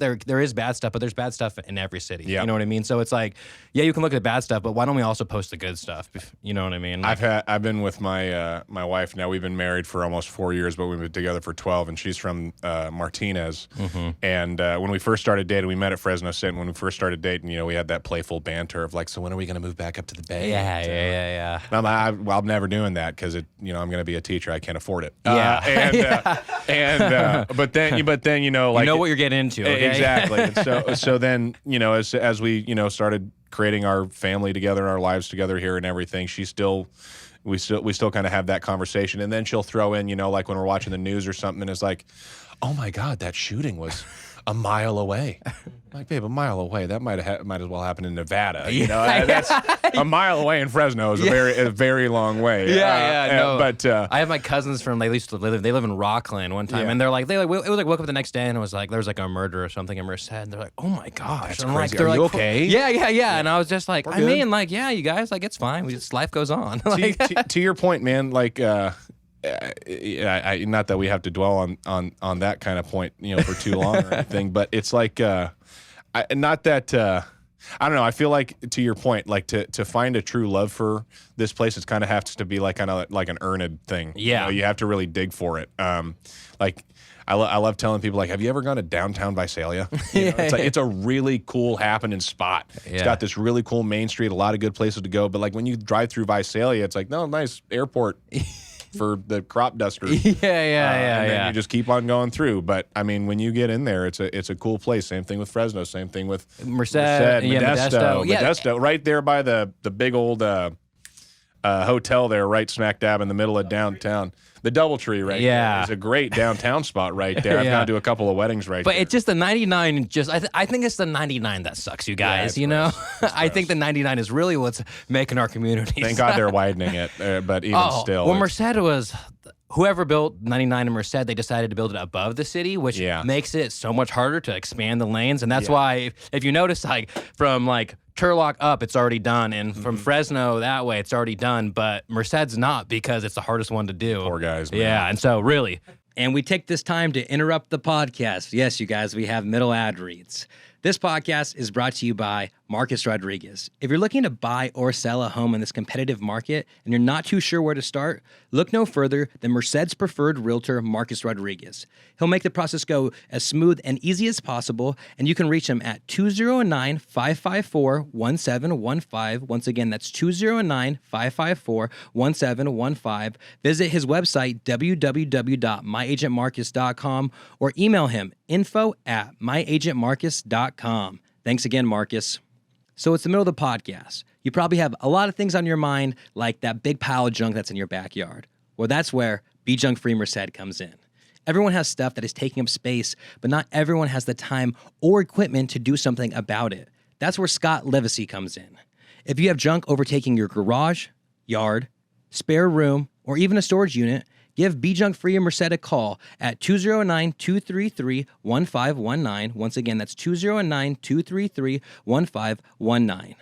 [SPEAKER 4] There is bad stuff, but there's bad stuff in every city.
[SPEAKER 1] Yeah.
[SPEAKER 4] You know what I mean? So it's like, yeah, you can look at the bad stuff, but why don't we also post the good stuff? You know what I mean? Like,
[SPEAKER 1] I've been with my my wife now. We've been married for almost 4 years, but we've been together for 12, and she's from Martinez. And when we first started dating, we met at Fresno State. And when we first started dating, we had that playful banter of like, so when are we going to move back up to the Bay?
[SPEAKER 4] yeah.
[SPEAKER 1] And I'm like, I'm never doing that because I'm going to be a teacher. I can't afford it.
[SPEAKER 4] Yeah.
[SPEAKER 1] But then like
[SPEAKER 4] you know what you're getting into. Okay?
[SPEAKER 1] Exactly. And so then as we started creating our family together and our lives together here and everything, we still kind of have that conversation, and then she'll throw in like when we're watching the news or something, and it's like, oh my God, that shooting was a mile away. I'm like, babe, a mile away, that might as well happen in Nevada. That's a mile away in Fresno is a very long way.
[SPEAKER 4] No.
[SPEAKER 1] But
[SPEAKER 4] I have my cousins from they live in Rockland one time, and it was like woke up the next day and it was like there was like a murder or something in Merced, and they're like, oh my gosh,
[SPEAKER 1] that's
[SPEAKER 4] and I'm
[SPEAKER 1] crazy.
[SPEAKER 4] like,
[SPEAKER 1] Are you okay?
[SPEAKER 4] Yeah. And I was just like,
[SPEAKER 1] We're
[SPEAKER 4] I
[SPEAKER 1] good.
[SPEAKER 4] mean, like, yeah, you guys, like, it's fine. Life goes on. Like,
[SPEAKER 1] to your point, man, like not that we have to dwell on that kind of point for too long or anything, but it's like not that I don't know, I feel like to your point, like to find a true love for this place, it's kind of has to be like kind of like an earned thing.
[SPEAKER 4] Yeah.
[SPEAKER 1] You have to really dig for it. Like I love telling people, like, have you ever gone to downtown Visalia? It's a really cool happening spot. It's got this really cool main street, a lot of good places to go. But like when you drive through Visalia, it's like, no, nice airport for the crop duster.
[SPEAKER 4] Yeah.
[SPEAKER 1] And then you just keep on going through. But I mean, when you get in there, it's a cool place. Same thing with Fresno. Same thing with
[SPEAKER 4] Merced,
[SPEAKER 1] Modesto.
[SPEAKER 4] Yeah.
[SPEAKER 1] Modesto, right there by the big old hotel there, right smack dab in the middle of downtown. The DoubleTree right there is a great downtown spot right there. I've gone to a couple of weddings right there.
[SPEAKER 4] But it's just the 99. I think it's the 99 that sucks, you guys. I think the 99 is really what's making our community.
[SPEAKER 1] Thank God they're widening it, but even still.
[SPEAKER 4] Well, Merced was. Whoever built 99 in Merced, they decided to build it above the city, which makes it so much harder to expand the lanes. And that's why, if you notice, like from like Turlock up, it's already done, and from Fresno that way, it's already done. But Merced's not because it's the hardest one to do.
[SPEAKER 1] Poor guys, man.
[SPEAKER 4] Yeah, and so really.
[SPEAKER 2] And we take this time to interrupt the podcast. Yes, you guys, we have middle ad reads. This podcast is brought to you by Marcus Rodriguez. If you're looking to buy or sell a home in this competitive market and you're not too sure where to start, look no further than Merced's preferred realtor, Marcus Rodriguez. He'll make the process go as smooth and easy as possible, and you can reach him at 209-554-1715. Once again, that's 209-554-1715. Visit his website, www.myagentmarcus.com, or email him, info@myagentmarcus.com. Thanks again, Marcus. So it's the middle of the podcast. You probably have a lot of things on your mind, like that big pile of junk that's in your backyard. Well, that's where Be Junk Free Merced comes in. Everyone has stuff that is taking up space, but not everyone has the time or equipment to do something about it. That's where Scott Livesay comes in. If you have junk overtaking your garage, yard, spare room, or even a storage unit, give Be Junk Free Merced a call at 209-233-1519. Once again, that's 209-233-1519.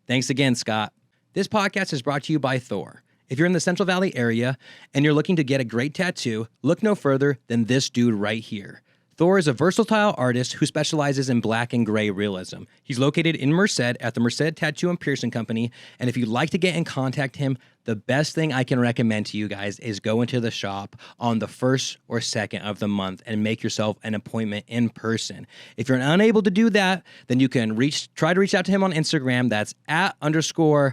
[SPEAKER 2] Thanks again, Scott. This podcast is brought to you by Thore. If you're in the Central Valley area and you're looking to get a great tattoo, look no further than this dude right here. Thore is a versatile artist who specializes in black and gray realism. He's located in Merced at the Merced Tattoo and Piercing Company, and if you'd like to get in contact him, the best thing I can recommend to you guys is go into the shop on the 1st or 2nd of the month and make yourself an appointment in person. If you're unable to do that, then you can try to reach out to him on Instagram. That's @_Thore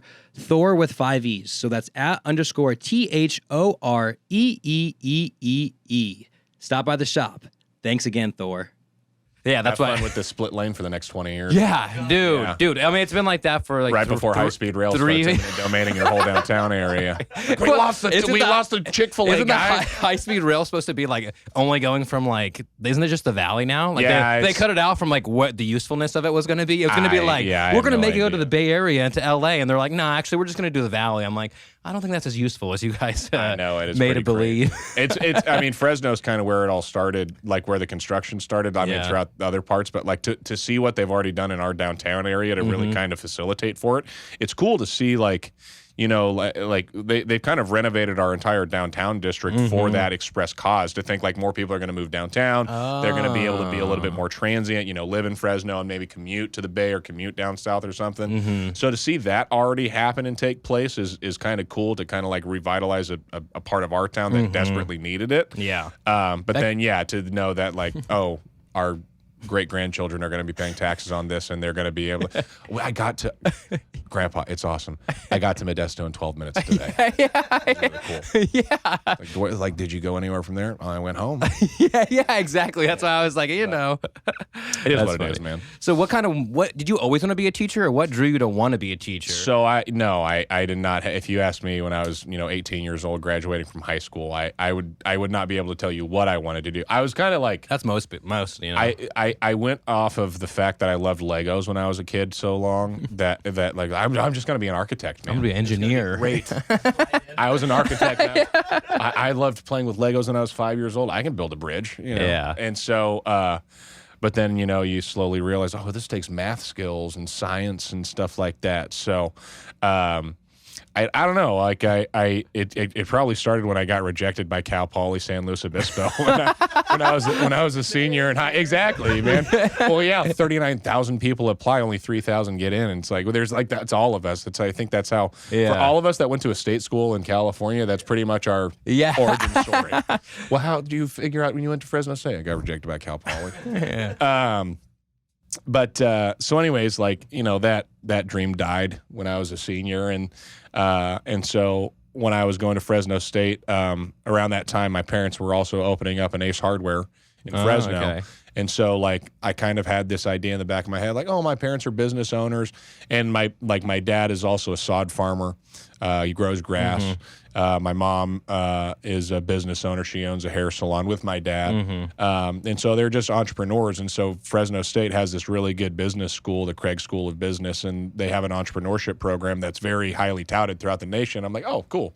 [SPEAKER 2] with 5 E's. So that's @_THOREEEEE. Stop by the shop. Thanks again, Thore.
[SPEAKER 4] Yeah, that's
[SPEAKER 1] Have
[SPEAKER 4] why.
[SPEAKER 1] fun with the split lane for the next 20 years.
[SPEAKER 4] Yeah, dude. I mean, it's been like that for like
[SPEAKER 1] Right before high-speed rail starts domaining your whole downtown area. Like, we lost the Chick-fil-A
[SPEAKER 4] Isn't the
[SPEAKER 1] guy.
[SPEAKER 4] high-speed rail supposed to be like only going from like? Isn't it just the valley now? Like
[SPEAKER 1] Yeah,
[SPEAKER 4] they cut it out from like what the usefulness of it was going to be. It was going to be like
[SPEAKER 1] I
[SPEAKER 4] we're
[SPEAKER 1] have
[SPEAKER 4] going to
[SPEAKER 1] no
[SPEAKER 4] make it go to
[SPEAKER 1] idea.
[SPEAKER 4] the Bay Area and to LA, and they're like, nah, actually, we're just going to do the valley. I'm like, I don't think that's as useful as you guys
[SPEAKER 1] I know it is
[SPEAKER 4] made
[SPEAKER 1] pretty
[SPEAKER 4] it believe.
[SPEAKER 1] crazy. It's. I mean, Fresno's kind of where it all started, like where the construction started. I mean, throughout the other parts, but like to see what they've already done in our downtown area to really kind of facilitate for it. It's cool to see like. You know, like they've kind of renovated our entire downtown district for that express cause, to think like more people are going to move downtown. They're going to be able to be a little bit more transient, you know, live in Fresno and maybe commute to the Bay or commute down south or something. So to see that already happen and take place is kind of cool, to kind of like revitalize a part of our town that desperately needed it.
[SPEAKER 4] Yeah.
[SPEAKER 1] But then, to know that like, oh, our great-grandchildren are going to be paying taxes on this, and they're going to be able to. Well, I got to, Grandpa, it's awesome. I got to Modesto in 12 minutes today. Really cool. Like, did you go anywhere from there? I went home.
[SPEAKER 4] yeah, exactly. That's why I was like, you know,
[SPEAKER 1] It is
[SPEAKER 4] That's
[SPEAKER 1] what it is,
[SPEAKER 4] funny.
[SPEAKER 1] man.
[SPEAKER 4] So what did you always want to be a teacher, or what drew you to want to be a teacher?
[SPEAKER 1] So I did not. If you asked me when I was 18 years old, graduating from high school, I would not be able to tell you what I wanted to do. I was kind of like,
[SPEAKER 4] That's most, you know.
[SPEAKER 1] I went off of the fact that I loved Legos when I was a kid so long that like I'm just gonna be an architect, man.
[SPEAKER 4] I'm gonna be an engineer.
[SPEAKER 1] Great. I was an architect. I loved playing with Legos when I was 5 years old. I can build a bridge, you know?
[SPEAKER 4] Yeah.
[SPEAKER 1] And so, but then you slowly realize, oh, this takes math skills and science and stuff like that. So, I don't know. Like it probably started when I got rejected by Cal Poly San Luis Obispo when I was a senior in high. Exactly, man. Well, yeah, 39,000 people apply, only 3,000 get in. And it's like, well, there's like that's all of us. I think that's how for all of us that went to a state school in California. That's pretty much our origin story. Well, how did you figure out when you went to Fresno State? I got rejected by Cal Poly. But so anyways, like, that dream died when I was a senior. And so when I was going to Fresno State, around that time, my parents were also opening up an Ace Hardware in Fresno.
[SPEAKER 4] Okay.
[SPEAKER 1] And so like, I kind of had this idea in the back of my head, like, oh, my parents are business owners. And my dad is also a sod farmer. He grows grass. My mom is a business owner. She owns a hair salon with my dad. And so they're just entrepreneurs. And so Fresno State has this really good business school, the Craig School of Business, and they have an entrepreneurship program that's very highly touted throughout the nation. I'm like, oh, cool.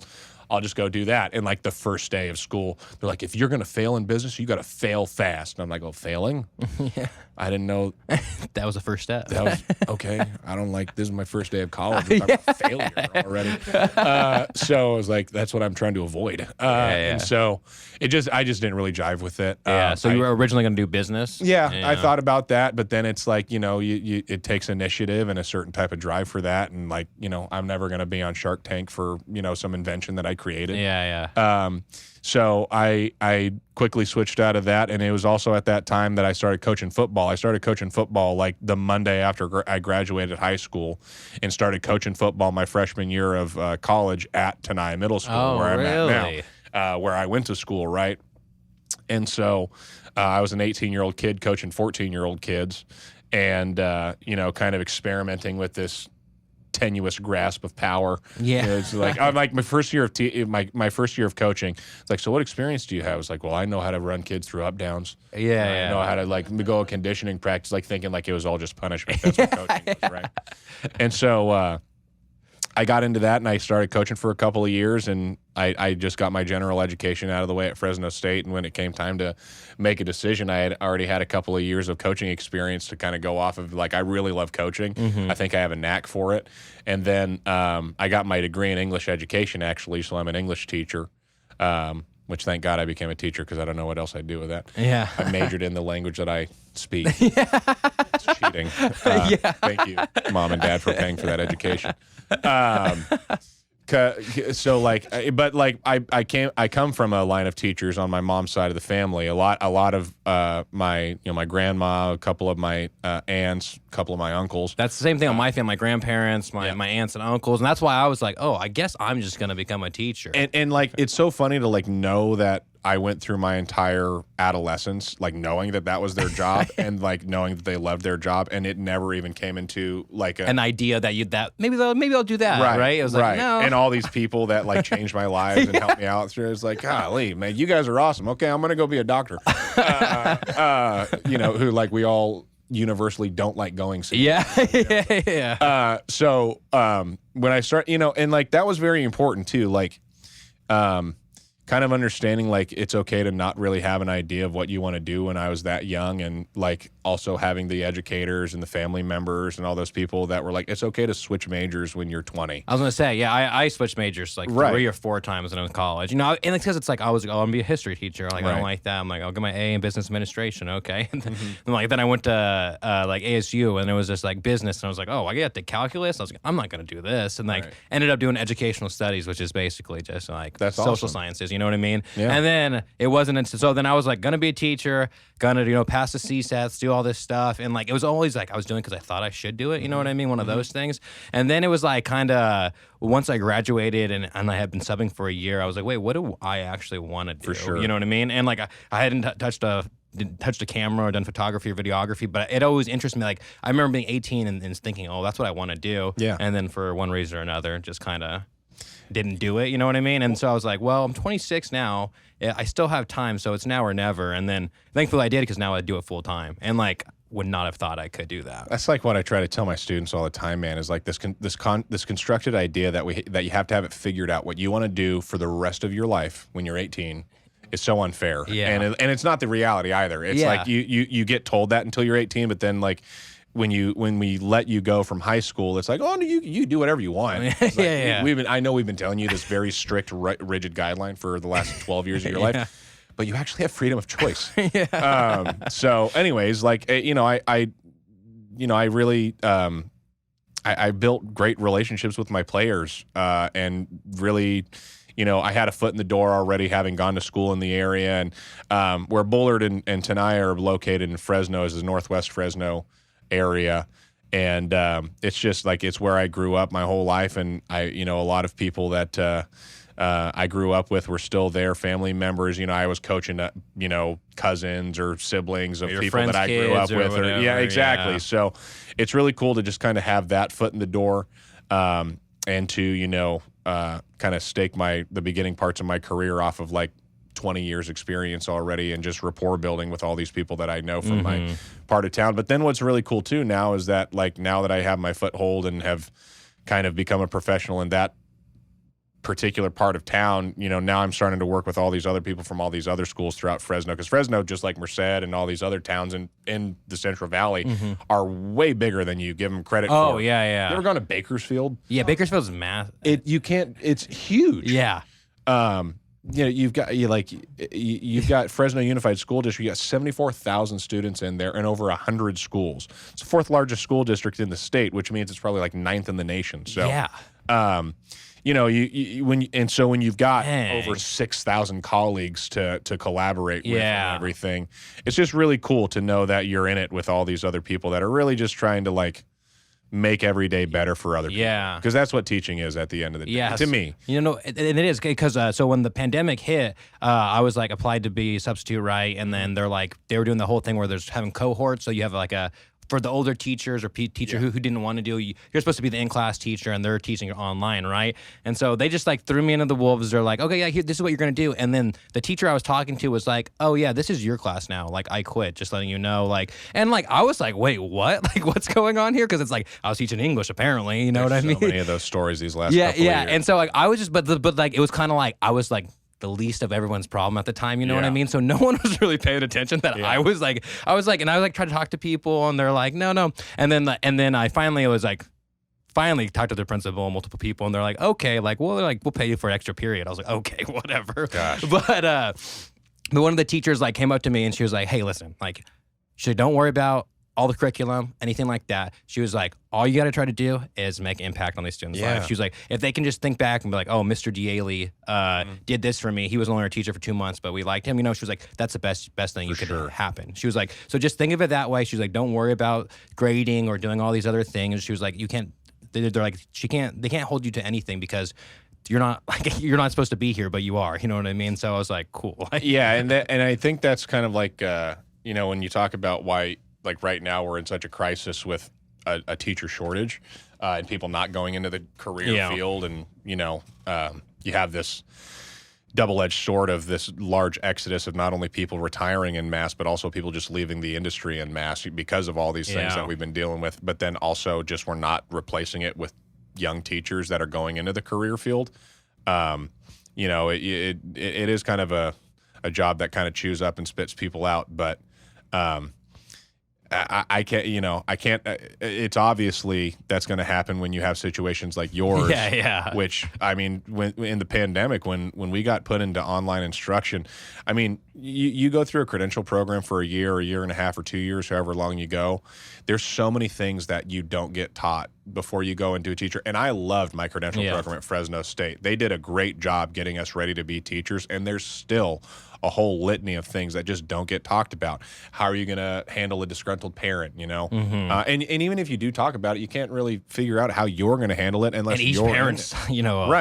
[SPEAKER 1] I'll just go do that. And like the first day of school, they're like, if you're going to fail in business, you got to fail fast. And I'm like, oh, failing?
[SPEAKER 4] Yeah.
[SPEAKER 1] I didn't know.
[SPEAKER 4] That was the first step.
[SPEAKER 1] That was okay. I don't like, this is my first day of college. I'm talking about failure already. So I was like, that's what I'm trying to avoid. And so I just didn't really jive with it.
[SPEAKER 4] So you were originally going to do business?
[SPEAKER 1] Yeah, I thought about that, but then it's like, it takes initiative and a certain type of drive for that. And like, I'm never going to be on Shark Tank for, some invention that I created.
[SPEAKER 4] Yeah.
[SPEAKER 1] So I quickly switched out of that, and it was also at that time that I started coaching football. I started coaching football like the Monday after I graduated high school, and started coaching football my freshman year of college at Tenaya Middle School, where I'm at now, where I went to school, right? And so I was an 18-year-old kid coaching 14-year-old kids, and kind of experimenting with this tenuous grasp of power.
[SPEAKER 4] Yeah.
[SPEAKER 1] It's like I'm like my first year of my first year of coaching. It's like, so what experience do you have? It's like, well, I know how to run kids through up downs. I know how to like go conditioning practice, like thinking like it was all just punishment. That's what coaching is, right? And so I got into that, and I started coaching for a couple of years, and I just got my general education out of the way at Fresno State. And when it came time to make a decision, I had already had a couple of years of coaching experience to kind of go off of. Like, I really love coaching. I think I have a knack for it. And then I got my degree in English education, actually, so I'm an English teacher, which thank God I became a teacher, because I don't know what else I'd do with that.
[SPEAKER 4] Yeah.
[SPEAKER 1] I majored in the language that I speak. It's cheating. Thank you, Mom and Dad, for paying for that education. So like, but like I come from a line of teachers on my mom's side of the family. A lot of my my grandma, a couple of my aunts, a couple of my uncles.
[SPEAKER 4] That's the same thing on my family, my grandparents, my aunts and uncles. And that's why I was like, oh, I guess I'm just going to become a teacher.
[SPEAKER 1] And like, it's so funny to like know that I went through my entire adolescence, like knowing that was their job and like knowing that they loved their job, and it never even came into like
[SPEAKER 4] an idea that maybe I'll do that, right? It was like, no.
[SPEAKER 1] And all these people that like changed my lives and helped me out through. It's like, golly, man, you guys are awesome. Okay, I'm gonna go be a doctor. Who like we all universally don't like going somewhere.
[SPEAKER 4] Yeah.
[SPEAKER 1] So when I start, and like that was very important too, like kind of understanding like it's okay to not really have an idea of what you want to do when I was that young, and like also having the educators and the family members and all those people that were like, it's okay to switch majors when you're 20.
[SPEAKER 4] I was gonna say, yeah, I switched majors like 3 or 4 times when I was in college. And it's because it's like I was gonna be a history teacher. Like I don't like that. I'm like, I'll get my A in business administration. Okay. And then I went to like ASU, and it was just like business, and I was like, oh, I get the calculus. I was like, I'm not gonna do this, and like ended up doing educational studies, which is basically just like social sciences. You know what I mean?
[SPEAKER 1] Yeah.
[SPEAKER 4] And then it wasn't until so then I was like gonna be a teacher, gonna pass the CSATs, do all this stuff, and like it was always like I was doing because I thought I should do it. You know what I mean? One of those things. And then it was like kind of once I graduated and I had been subbing for a year, I was like, wait, what do I actually want to do?
[SPEAKER 1] For sure.
[SPEAKER 4] You know what I mean? And like I hadn't touched a camera or done photography or videography, but it always interested me. Like I remember being 18 and thinking, oh, that's what I want to do.
[SPEAKER 1] Yeah.
[SPEAKER 4] And then for one reason or another, just kind of didn't do it, you know what I mean? And so I was like, well, I'm 26 now. I still have time, so it's now or never. And then thankfully I did, because now I do it full time. And like would not have thought I could do that.
[SPEAKER 1] That's like what I try to tell my students all the time, man, is like this constructed idea that you have to have it figured out what you want to do for the rest of your life when you're 18 is so unfair.
[SPEAKER 4] Yeah.
[SPEAKER 1] And it's not the reality either. It's like you get told that until you're 18, but then like when we let you go from high school, it's like, oh, no, you do whatever you want. It's like, I know we've been telling you this very strict, rigid guideline for the last 12 years of your life, but you actually have freedom of choice. So, anyways, like I really I built great relationships with my players, and really. I had a foot in the door already, having gone to school in the area, and where Bullard and Tenaya are located in Fresno, is the Northwest Fresno area, and it's just like it's where I grew up my whole life, and a lot of people that I grew up with were still there, family members. I was coaching cousins or siblings of people that I grew up with, exactly.
[SPEAKER 4] Yeah.
[SPEAKER 1] So it's really cool to just kind of have that foot in the door, and to kind of stake the beginning parts of my career off of like 20 years experience already, and just rapport building with all these people that I know from my part of town. But then what's really cool too now is that like now that I have my foothold and have kind of become a professional in that particular part of town, now I'm starting to work with all these other people from all these other schools throughout Fresno, because Fresno, just like Merced and all these other towns in the Central Valley, are way bigger than you give them credit for.
[SPEAKER 4] Oh, yeah.
[SPEAKER 1] You ever gone to Bakersfield?
[SPEAKER 4] Yeah, Bakersfield's massive.
[SPEAKER 1] It's huge.
[SPEAKER 4] Yeah.
[SPEAKER 1] You've got Fresno Unified School District. You got 74,000 students in there and over 100 schools. It's the 4th largest school district in the state, which means it's probably like 9th in the nation. So, when you've got over 6,000 colleagues to collaborate with and everything, it's just really cool to know that you're in it with all these other people that are really just trying to like make every day better for other people.
[SPEAKER 4] Yeah.
[SPEAKER 1] Because that's what teaching is at the end of the day, to me.
[SPEAKER 4] And it is, because so when the pandemic hit, I was like applied to be a substitute, right? And then they were doing the whole thing where there's having cohorts. So you have like for the older teachers or teacher who didn't want to do, you're supposed to be the in-class teacher, and they're teaching online, right? And so they just like threw me into the wolves. They're like, okay, this is what you're going to do. And then the teacher I was talking to was like, oh yeah, this is your class now. Like I quit, just letting you know. Like, and like, I was like, wait, what? Like what's going on here? Cause it's like, I was teaching English apparently, you know what I mean?
[SPEAKER 1] So many of those stories these last couple of years.
[SPEAKER 4] And so like, I was just, but like, it was kind of like, I was like, the least of everyone's problem at the time, you know what I mean? So no one was really paying attention that I was like, and I was like trying to talk to people, and they're like, no. And then I finally talked to the principal and multiple people, and they're like, okay, like, well, we'll pay you for an extra period. I was like, okay, whatever.
[SPEAKER 1] Gosh.
[SPEAKER 4] But one of the teachers like came up to me, and she was like, hey, listen, like, don't worry about all the curriculum, anything like that. She was like, all you got to try to do is make impact on these students' lives. She was like, if they can just think back and be like, oh, Mr. Daly did this for me. He was only our teacher for 2 months, but we liked him. She was like, that's the best thing you could happen. She was like, so just think of it that way. She was like, don't worry about grading or doing all these other things. She was like, they can't hold you to anything, because you're not like you're not supposed to be here, but you are. You know what I mean? So I was like, cool.
[SPEAKER 1] Yeah, and I think that's kind of like when you talk about why like right now we're in such a crisis with a teacher shortage and people not going into the career field, and you have this double-edged sword of this large exodus of not only people retiring en masse, but also people just leaving the industry en masse because of all these things that we've been dealing with. But then also just we're not replacing it with young teachers that are going into the career field. It is kind of a job that kind of chews up and spits people out. But I can't. It's obviously that's going to happen when you have situations like yours.
[SPEAKER 4] Yeah.
[SPEAKER 1] Which I mean, when in the pandemic, when we got put into online instruction, I mean, you go through a credential program for a year and a half, or 2 years, however long you go. There's so many things that you don't get taught before you go into a teacher. And I loved my credential program at Fresno State. They did a great job getting us ready to be teachers, and there's still a whole litany of things that just don't get talked about. How are you going to handle a disgruntled parent, And even if you do talk about it, you can't really figure out how you're going to handle it unless
[SPEAKER 4] each
[SPEAKER 1] you're
[SPEAKER 4] parent's, a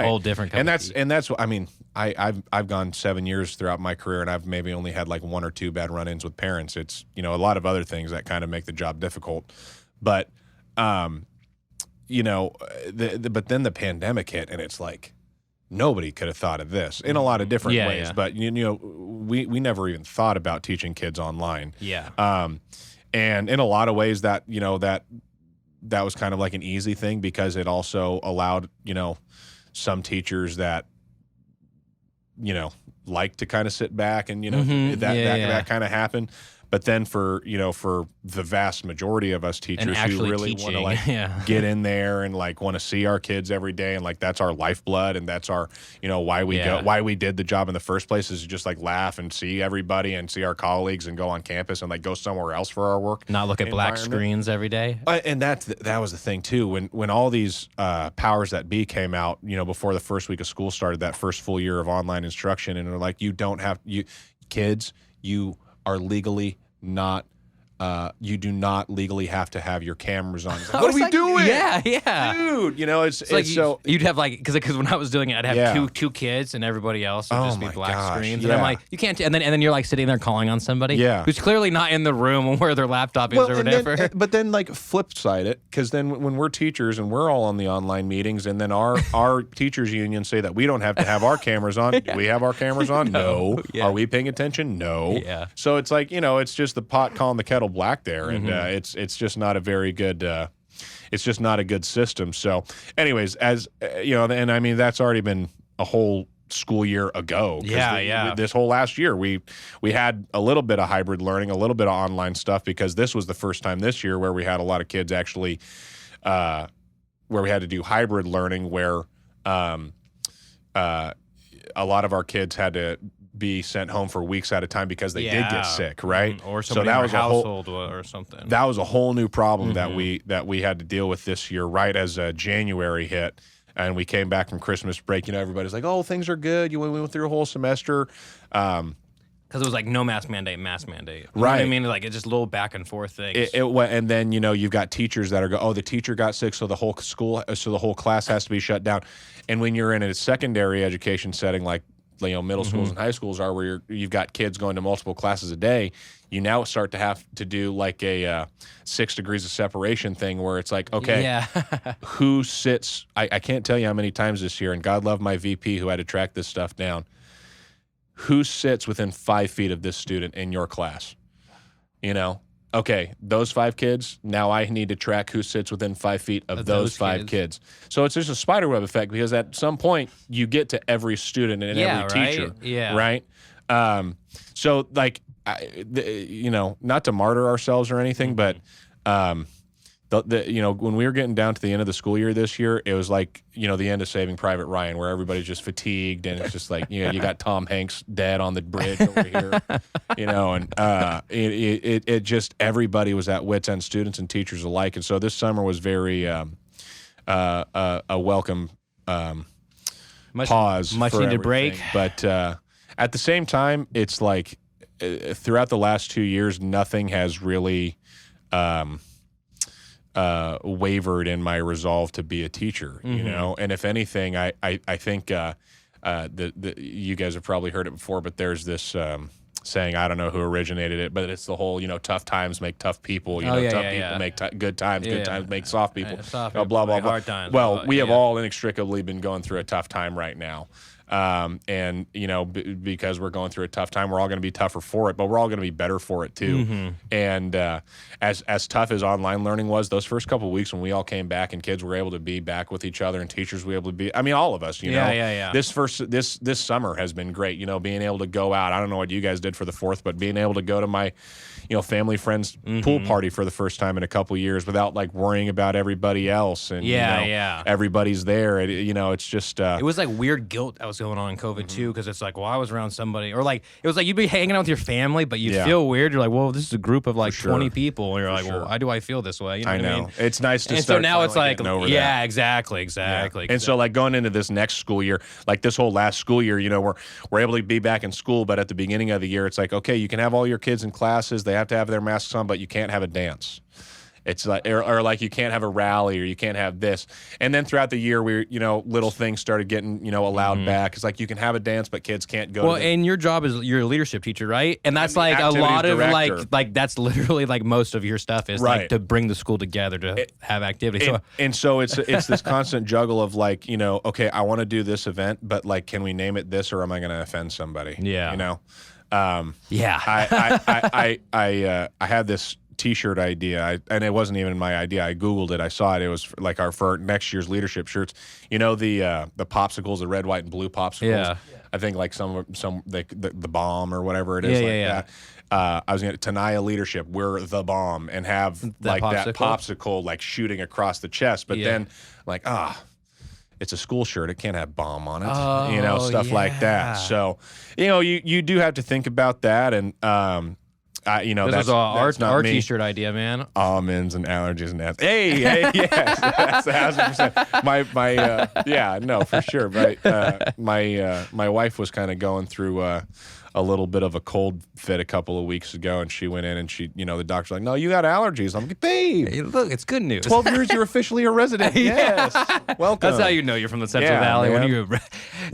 [SPEAKER 4] whole different kind
[SPEAKER 1] and that's what I mean. I've gone 7 years throughout my career, and I've maybe only had like 1 or 2 bad run-ins with parents. It's, a lot of other things that kind of make the job difficult. But, but then the pandemic hit, and it's like, nobody could have thought of this in a lot of different ways.
[SPEAKER 4] Yeah.
[SPEAKER 1] But, we never even thought about teaching kids online.
[SPEAKER 4] Yeah.
[SPEAKER 1] And in a lot of ways that was kind of like an easy thing, because it also allowed, some teachers that, like to kind of sit back and, that kind of happened. But then for the vast majority of us teachers who really want to get in there and like want to see our kids every day, and like that's our lifeblood, and that's our why we did the job in the first place, is to just like laugh and see everybody and see our colleagues and go on campus and like go somewhere else for our work.
[SPEAKER 4] Not look at black screens every day.
[SPEAKER 1] And that was the thing too. When all these powers that be came out, before the first week of school started, that first full year of online instruction, and they're like, you are legally not. You do not legally have to have your cameras on. Like, what are we doing?
[SPEAKER 4] Yeah,
[SPEAKER 1] dude. It's
[SPEAKER 4] like
[SPEAKER 1] so
[SPEAKER 4] you'd have like because when I was doing it, I'd have two kids, and everybody else would just be black screens, and I'm like, you can't. And then you're like sitting there calling on somebody, who's clearly not in the room where their laptop is or whatever.
[SPEAKER 1] But then like flip side it, because then when we're teachers and we're all on the online meetings, and then our teachers union say that we don't have to have our cameras on. Do we have our cameras on? No. Are we paying attention? No.
[SPEAKER 4] Yeah.
[SPEAKER 1] So it's like it's just the pot calling the kettle black there, and it's just not a very good. It's just not a good system. So, anyways, as and I mean that's already been a whole school year ago. This whole last year, we had a little bit of hybrid learning, a little bit of online stuff, because this was the first time this year where we had a lot of kids actually, where we had to do hybrid learning, where a lot of our kids had to be sent home for weeks at a time because they did get sick, right?
[SPEAKER 4] Or somebody in their household or something.
[SPEAKER 1] That was a whole new problem that we had to deal with this year, right as January hit, and we came back from Christmas break. Everybody's like, "Oh, things are good." We went through a whole semester.
[SPEAKER 4] Because it was like no mask mandate. You know
[SPEAKER 1] right?
[SPEAKER 4] What I mean, like it's just little back and forth things.
[SPEAKER 1] And then you've got teachers that are the teacher got sick, so the whole class has to be shut down. And when you're in a secondary education setting like middle schools and high schools are, where you've got kids going to multiple classes a day, you now start to have to do like a 6 degrees of separation thing, where it's like, okay, who sits? I can't tell you how many times this year, and God love my VP who had to track this stuff down. Who sits within 5 feet of this student in your class? Okay, those 5 kids, now I need to track who sits within 5 feet of those 5 kids. So it's just a spiderweb effect, because at some point you get to every student and every teacher. Right? So like, not to martyr ourselves or anything, but when we were getting down to the end of the school year this year, it was like, the end of Saving Private Ryan, where everybody's just fatigued, and it's just like, you got Tom Hanks dead on the bridge over here, and it just, everybody was at wit's end, students and teachers alike. And so this summer was very a welcome pause,
[SPEAKER 4] much
[SPEAKER 1] for
[SPEAKER 4] needed break.
[SPEAKER 1] But at the same time, it's like throughout the last 2 years, nothing has really wavered in my resolve to be a teacher, you know? And if anything, I think you guys have probably heard it before, but there's this saying, I don't know who originated it, but it's the whole, tough times make tough people, tough people make good times make soft people,
[SPEAKER 4] soft
[SPEAKER 1] blah,
[SPEAKER 4] people
[SPEAKER 1] blah,
[SPEAKER 4] make
[SPEAKER 1] blah.
[SPEAKER 4] hard times.
[SPEAKER 1] Well, we have all inextricably been going through a tough time right now. And because we're going through a tough time, we're all going to be tougher for it, but we're all going to be better for it too. And as tough as online learning was, those first couple of weeks when we all came back and kids were able to be back with each other and teachers were able to be, I mean, all of us, this summer has been great, being able to go out. I don't know what you guys did for the 4th, but being able to go to my, family friends pool party for the first time in a couple of years without like worrying about everybody else. And everybody's there. It's just,
[SPEAKER 4] it was like weird guilt that was going on in COVID too, because it's like, well, I was around somebody, or like it was like you'd be hanging out with your family, but you feel weird. You're like, well, this is a group of like 20 people, and you're like, well, why do I feel this way? You know what I mean?
[SPEAKER 1] It's nice to
[SPEAKER 4] and
[SPEAKER 1] start.
[SPEAKER 4] So now it's like,
[SPEAKER 1] over that.
[SPEAKER 4] exactly.
[SPEAKER 1] And so like going into this next school year, like this whole last school year, we're able to be back in school, but at the beginning of the year, it's like, okay, you can have all your kids in classes, they have to have their masks on, but you can't have a dance. It's like, or like you can't have a rally, or you can't have this. And then throughout the year, little things started getting, allowed back. It's like you can have a dance, but kids can't go.
[SPEAKER 4] Well, and your job is you're a leadership teacher, right? And that's like a lot of like that's literally like most of your stuff is like to bring the school together to have activity.
[SPEAKER 1] And so it's this constant juggle of like, okay, I want to do this event, but like, can we name it this, or am I going to offend somebody?
[SPEAKER 4] Yeah.
[SPEAKER 1] I had this T-shirt idea, and it wasn't even my idea. I Googled it. I saw it. It was like for next year's leadership shirts. The popsicles, the red, white, and blue popsicles.
[SPEAKER 4] Yeah.
[SPEAKER 1] I think like the bomb or whatever it is. That. I was going to Tenaya leadership. We're the bomb, and have like that popsicle like shooting across the chest. But then like it's a school shirt. It can't have bomb on it. Stuff like that. So you do have to think about that. And
[SPEAKER 4] this was our T-shirt idea, man.
[SPEAKER 1] Almonds and allergies and ads. Hey, yes, that's 1,000%. For sure. But my wife was kind of going through a little bit of a cold fit a couple of weeks ago, and she went in and she, the doctor's like, no, you got allergies. I'm like, babe,
[SPEAKER 4] hey, look, it's good news.
[SPEAKER 1] 12 years, you're officially a resident. Yes, welcome.
[SPEAKER 4] That's how you know you're from the Central Valley.
[SPEAKER 1] Man.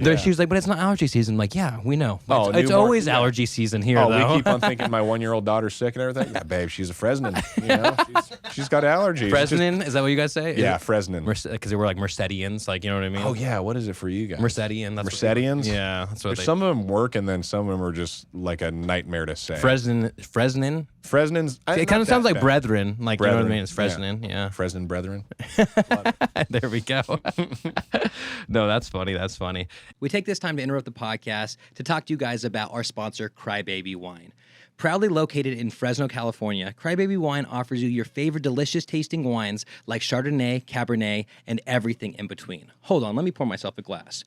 [SPEAKER 4] When she was like, but it's not allergy season. I'm like, yeah, we know. It's always allergy season here. Though.
[SPEAKER 1] We keep on thinking my 1-year-old daughter's sick and everything. Yeah, babe, she's a Fresnan. She's got allergies.
[SPEAKER 4] Fresnan, is that what you guys say?
[SPEAKER 1] Yeah, Fresnan.
[SPEAKER 4] Because they were like Mercedians, like, you know what I mean?
[SPEAKER 1] Oh yeah, what is it for you guys?
[SPEAKER 4] Mercedian.
[SPEAKER 1] Mercedians?
[SPEAKER 4] Yeah, that's what
[SPEAKER 1] some of them work, and then some of them are just like a nightmare to say.
[SPEAKER 4] Fresnan.
[SPEAKER 1] Fresnan's.
[SPEAKER 4] It kind of sounds like brethren, like brethren. You know what I mean? It's Fresnan, yeah.
[SPEAKER 1] Fresnan brethren.
[SPEAKER 4] There we go. No, that's funny. That's funny.
[SPEAKER 2] We take this time to interrupt the podcast to talk to you guys about our sponsor, Crybaby Wine. Proudly located in Fresno, California, Crybaby Wine offers you your favorite delicious tasting wines like Chardonnay, Cabernet, and everything in between. Hold on, let me pour myself a glass.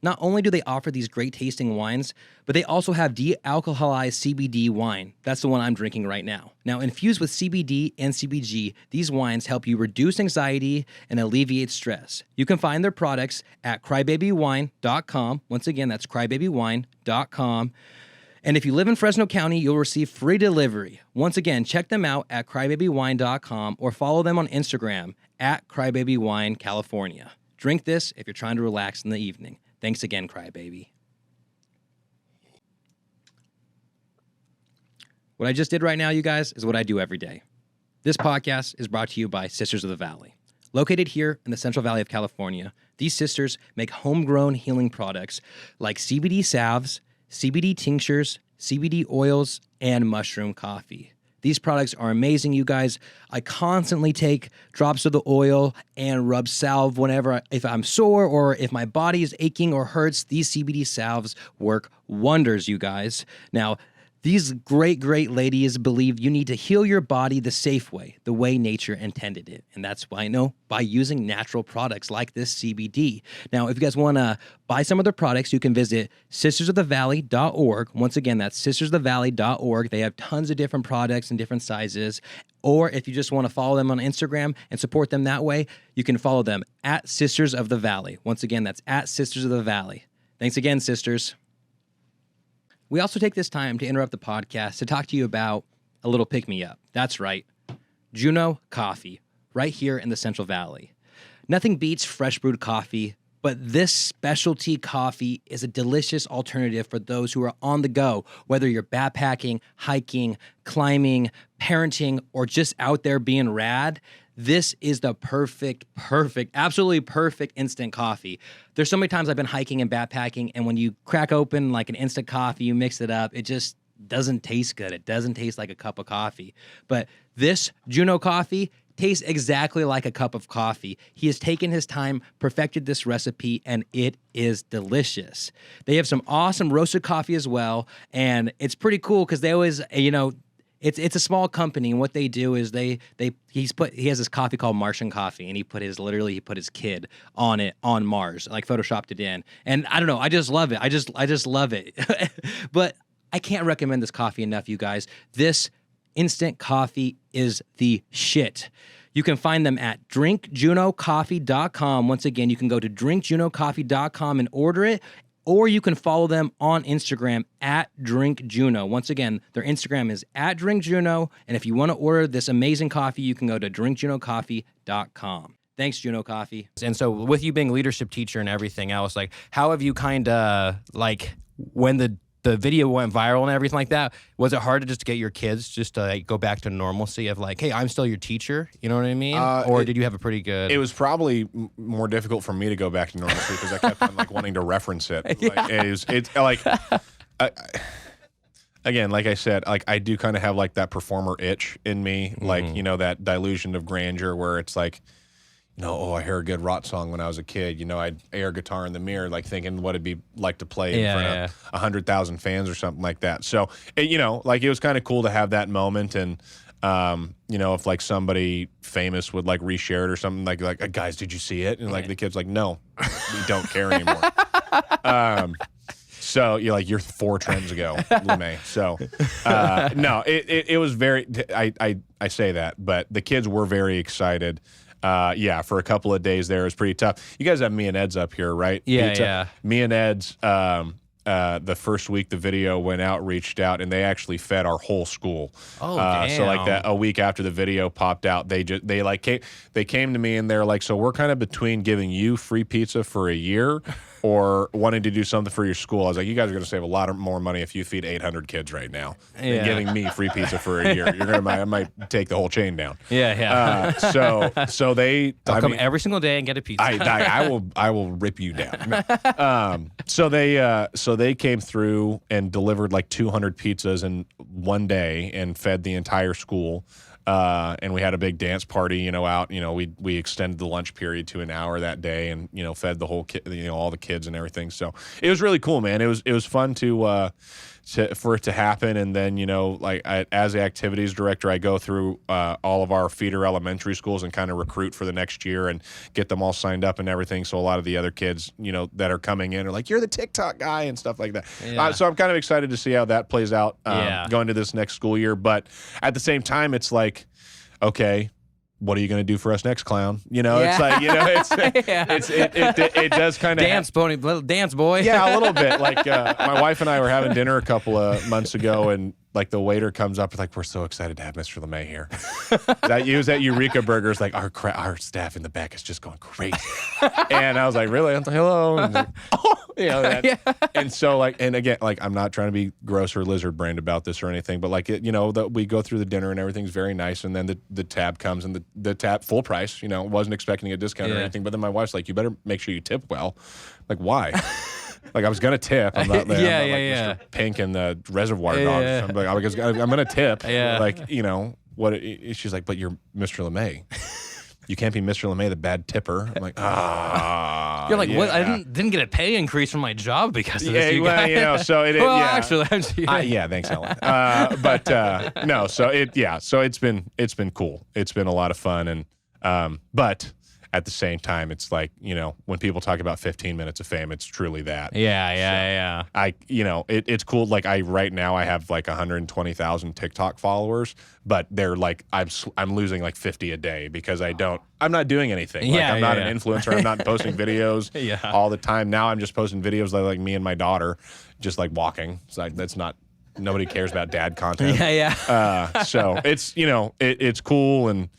[SPEAKER 2] Not only do they offer these great tasting wines, but they also have de-alcoholized CBD wine. That's the one I'm drinking right now. Now, infused with CBD and CBG, these wines help you reduce anxiety and alleviate stress. You can find their products at crybabywine.com. Once again, that's crybabywine.com. And if you live in Fresno County, you'll receive free delivery. Once again, check them out at crybabywine.com or follow them on Instagram at crybabywinecalifornia. Drink this if you're trying to relax in the evening. Thanks again, Crybaby. What I just did right now, you guys, is what I do every day. This podcast is brought to you by Sisters of the Valley. Located here in the Central Valley of California, these sisters make homegrown healing products like CBD salves, CBD tinctures, CBD oils, and mushroom coffee. These products are amazing, you guys. I constantly take drops of the oil and rub salve if I'm sore or if my body is aching or hurts. These CBD salves work wonders, you guys. Now, these great ladies believe you need to heal your body the safe way, the way nature intended it. And that's why I know by using natural products like this CBD. Now, if you guys want to buy some of their products, you can visit sistersofthevalley.org. Once again, that's sistersofthevalley.org. They have tons of different products in different sizes. Or if you just want to follow them on Instagram and support them that way, you can follow them at Sisters of the Valley. Once again, that's at Sisters of the Valley. Thanks again, sisters. We also take this time to interrupt the podcast to talk to you about a little pick-me-up. That's right. Juno Coffee, right here in the Central Valley. Nothing beats fresh brewed coffee, but this specialty coffee is a delicious alternative for those who are on the go, whether you're backpacking, hiking, climbing, parenting, or just out there being rad. This is the perfect, absolutely perfect instant coffee. There's so many times I've been hiking and backpacking, and when you crack open like an instant coffee, you mix it up, it just doesn't taste good. It doesn't taste like a cup of coffee. But this Juno Coffee tastes exactly like a cup of coffee. He has taken his time, perfected this recipe, and it is delicious. They have some awesome roasted coffee as well, and it's pretty cool because they always, it's a small company, and what they do is he has this coffee called Martian coffee, and he put his kid on it on Mars, like photoshopped it in. And I don't know, I just love it. I just love it. But I can't recommend this coffee enough, you guys. This instant coffee is the shit. You can find them at drinkjunocoffee.com. Once again, you can go to drinkjunocoffee.com and order it, or you can follow them on Instagram at drinkjuno. Once again, their Instagram is at drinkjuno, and if you want to order this amazing coffee, you can go to drinkjunocoffee.com. Thanks, Juno Coffee.
[SPEAKER 4] And so with you being leadership teacher and everything else, like how have you kind of like when the video went viral and everything like that, was it hard to just get your kids just to like, go back to normalcy of like, hey, I'm still your teacher, you know what I mean? Or did you have a pretty good...
[SPEAKER 1] It was probably more difficult for me to go back to normalcy because I kept on like wanting to reference it. Like, it's like, again, like I said, like I do kind of have like that performer itch in me, like, that delusion of grandeur where it's like, I hear a good rock song when I was a kid. I'd air guitar in the mirror, like thinking what it'd be like to play in front of 100,000 fans or something like that. So, like it was kind of cool to have that moment. And, if like somebody famous would like reshare it or something like, guys, did you see it? And like the kid's like, no, we don't care anymore. So you're 4 trends ago, LeMay. So, no, it was very, I say that, but the kids were very excited. For a couple of days there, it was pretty tough. You guys have me and Ed's up here, right?
[SPEAKER 4] Yeah.
[SPEAKER 1] Me and Ed's, the first week the video went out, reached out, and they actually fed our whole school.
[SPEAKER 4] Oh, damn.
[SPEAKER 1] So like that, a week after the video popped out, they came to me and they're like, so we're kind of between giving you free pizza for a year or wanting to do something for your school. I was like, you guys are going to save a lot more money if you feed 800 kids right now than giving me free pizza for a year. I might take the whole chain down. So they
[SPEAKER 4] I'll come every single day and get a pizza.
[SPEAKER 1] I will rip you down. So they came through and delivered like 200 pizzas in one day and fed the entire school. And we had a big dance party, out. We extended the lunch period to an hour that day, and fed the whole all the kids and everything. So it was really cool, man. It was fun for it to happen. And then as the activities director, I go through all of our feeder elementary schools and kind of recruit for the next year and get them all signed up and everything. So a lot of the other kids that are coming in are like, you're the TikTok guy and stuff like that. So I'm kind of excited to see how that plays out going to this next school year. But at the same time, it's like, okay, what are you going to do for us next, clown? It's like, it does kind of
[SPEAKER 4] dance, little dance boy.
[SPEAKER 1] Yeah, a little bit. Like my wife and I were having dinner a couple of months ago, and like the waiter comes up like, we're so excited to have Mr. LeMay here. He was at Eureka Burgers, like our staff in the back is just going crazy. And I was like, really? I'm like, hello. And like, And so and again, like I'm not trying to be gross or lizard brained about this or anything, but like we go through the dinner and everything's very nice, and then the tab comes and the tab full price. Wasn't expecting a discount or anything, but then my wife's like, you better make sure you tip well. Like, why? Like I was gonna tip. I'm not like Mr. Pink and the Reservoir Dogs. I'm like, I'm gonna tip. Like what? She's like, but you're Mr. LeMay. You can't be Mr. LeMay, the bad tipper. I'm like,
[SPEAKER 4] You're like, what? I didn't get a pay increase from my job because of this.
[SPEAKER 1] So it.
[SPEAKER 4] Well,
[SPEAKER 1] yeah.
[SPEAKER 4] actually,
[SPEAKER 1] thanks, Ellen. No. So it's been cool. It's been a lot of fun, and but at the same time, it's like, when people talk about 15 minutes of fame, it's truly that.
[SPEAKER 4] Yeah.
[SPEAKER 1] It's cool. Like right now I have like 120,000 TikTok followers, but they're like, I'm losing like 50 a day because I'm not doing anything. Like I'm not an influencer. I'm not posting videos all the time. Now I'm just posting videos like me and my daughter just like walking. So that's not nobody cares about dad content.
[SPEAKER 4] Yeah.
[SPEAKER 1] So it's, it's cool. And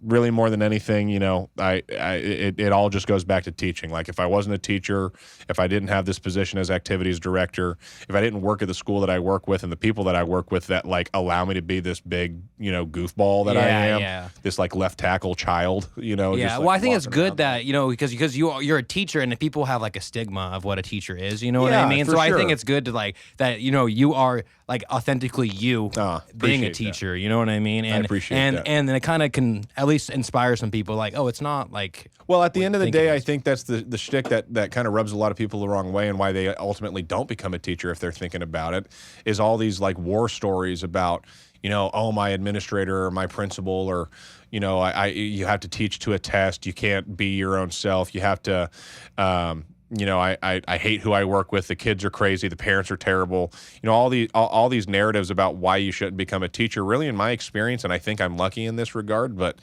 [SPEAKER 1] really more than anything, it all just goes back to teaching. Like if I wasn't a teacher, if I didn't have this position as activities director, if I didn't work at the school that I work with and the people that I work with that like allow me to be this big, goofball that I am, this like left tackle child,
[SPEAKER 4] Yeah.
[SPEAKER 1] just,
[SPEAKER 4] Well, I think it's
[SPEAKER 1] walking
[SPEAKER 4] good
[SPEAKER 1] around.
[SPEAKER 4] that, because you're a teacher and people have like a stigma of what a teacher is, you know what I mean?
[SPEAKER 1] for
[SPEAKER 4] So I
[SPEAKER 1] sure.
[SPEAKER 4] think it's good to like that, you are like authentically you being a
[SPEAKER 1] appreciate
[SPEAKER 4] teacher, you know what I mean? And,
[SPEAKER 1] appreciate that.
[SPEAKER 4] And then it kind of can at least inspire some people like, oh, it's not like.
[SPEAKER 1] Well, at the end of the
[SPEAKER 4] think it
[SPEAKER 1] day, I
[SPEAKER 4] is.
[SPEAKER 1] think that's the shtick that kind of rubs a lot of people the wrong way, and why they ultimately don't become a teacher if they're thinking about it, is all these like war stories about, oh, my administrator or my principal, or, you have to teach to a test. You can't be your own self. You have to, I hate who I work with. The kids are crazy. The parents are terrible. All these narratives about why you shouldn't become a teacher, really, in my experience, and I think I'm lucky in this regard, but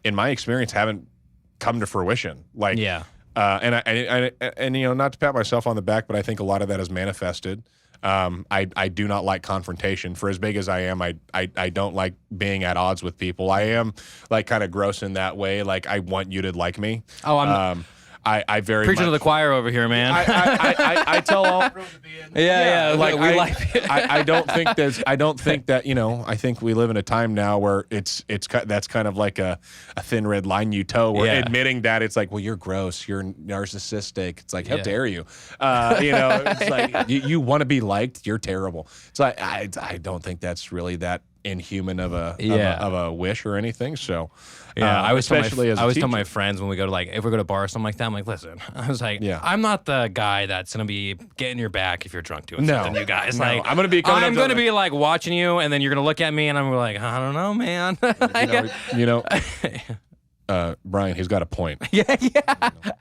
[SPEAKER 1] in my experience, haven't come to fruition. Like, and not to pat myself on the back, but I think a lot of that is manifested. I do not like confrontation. For as big as I am, I don't like being at odds with people. I am like kind of gross in that way. Like I want you to like me.
[SPEAKER 4] Oh, I'm
[SPEAKER 1] I very
[SPEAKER 4] preaching to
[SPEAKER 1] much,
[SPEAKER 4] the choir over here, man.
[SPEAKER 1] I tell all.
[SPEAKER 4] Like we
[SPEAKER 1] I,
[SPEAKER 4] like.
[SPEAKER 1] I don't think that I think we live in a time now where that's kind of like a thin red line you toe, where admitting that it's like, well, you're gross, you're narcissistic. It's like, how dare you? It's like you want to be liked, you're terrible. So I don't think that's really that inhuman of a wish or anything. So
[SPEAKER 4] I was
[SPEAKER 1] especially as a
[SPEAKER 4] tell my
[SPEAKER 1] teacher.
[SPEAKER 4] friends when we go to if we go to bars or something like that, I'm like, listen, I was like, I'm not the guy that's gonna be getting your back if you're drunk doing something, you guys.
[SPEAKER 1] No,
[SPEAKER 4] Like,
[SPEAKER 1] I'm gonna be coming
[SPEAKER 4] I'm
[SPEAKER 1] up to
[SPEAKER 4] gonna
[SPEAKER 1] the-
[SPEAKER 4] be like watching you, and then you're gonna look at me, and I'm like, I don't know, man.
[SPEAKER 1] Brian, he's got a point.
[SPEAKER 4] yeah.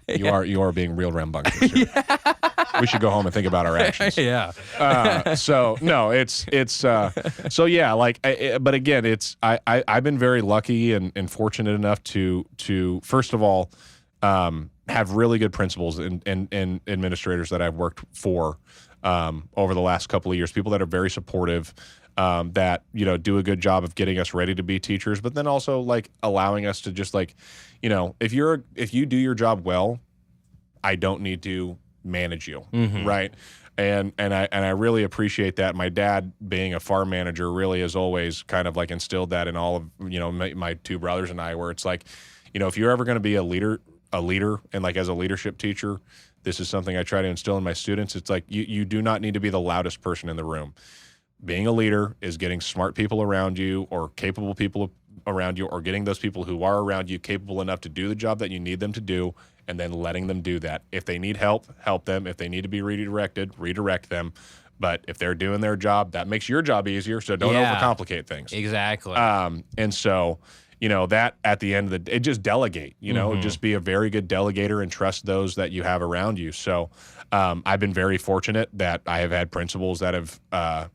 [SPEAKER 1] You are being real rambunctious here. We should go home and think about our actions.
[SPEAKER 4] Yeah.
[SPEAKER 1] So no, so yeah, like, but again, I've been very lucky and fortunate enough to first of all, have really good principals and administrators that I've worked for, over the last couple of years, people that are very supportive, that, do a good job of getting us ready to be teachers, but then also like allowing us to just like, if you do your job well, I don't need to manage you. Right. And I really appreciate that. My dad, being a farm manager, really has always kind of like instilled that in all of, my two brothers and I, where it's like, if you're ever going to be a leader and like as a leadership teacher, this is something I try to instill in my students. It's like, you do not need to be the loudest person in the room. Being a leader is getting smart people around you, or capable people around you, or getting those people who are around you capable enough to do the job that you need them to do, and then letting them do that. If they need help, help them. If they need to be redirected, redirect them. But if they're doing their job, that makes your job easier, so don't overcomplicate things.
[SPEAKER 4] Exactly.
[SPEAKER 1] And so, that at the end of the day, just delegate, just be a very good delegator and trust those that you have around you. So I've been very fortunate that I have had principals that have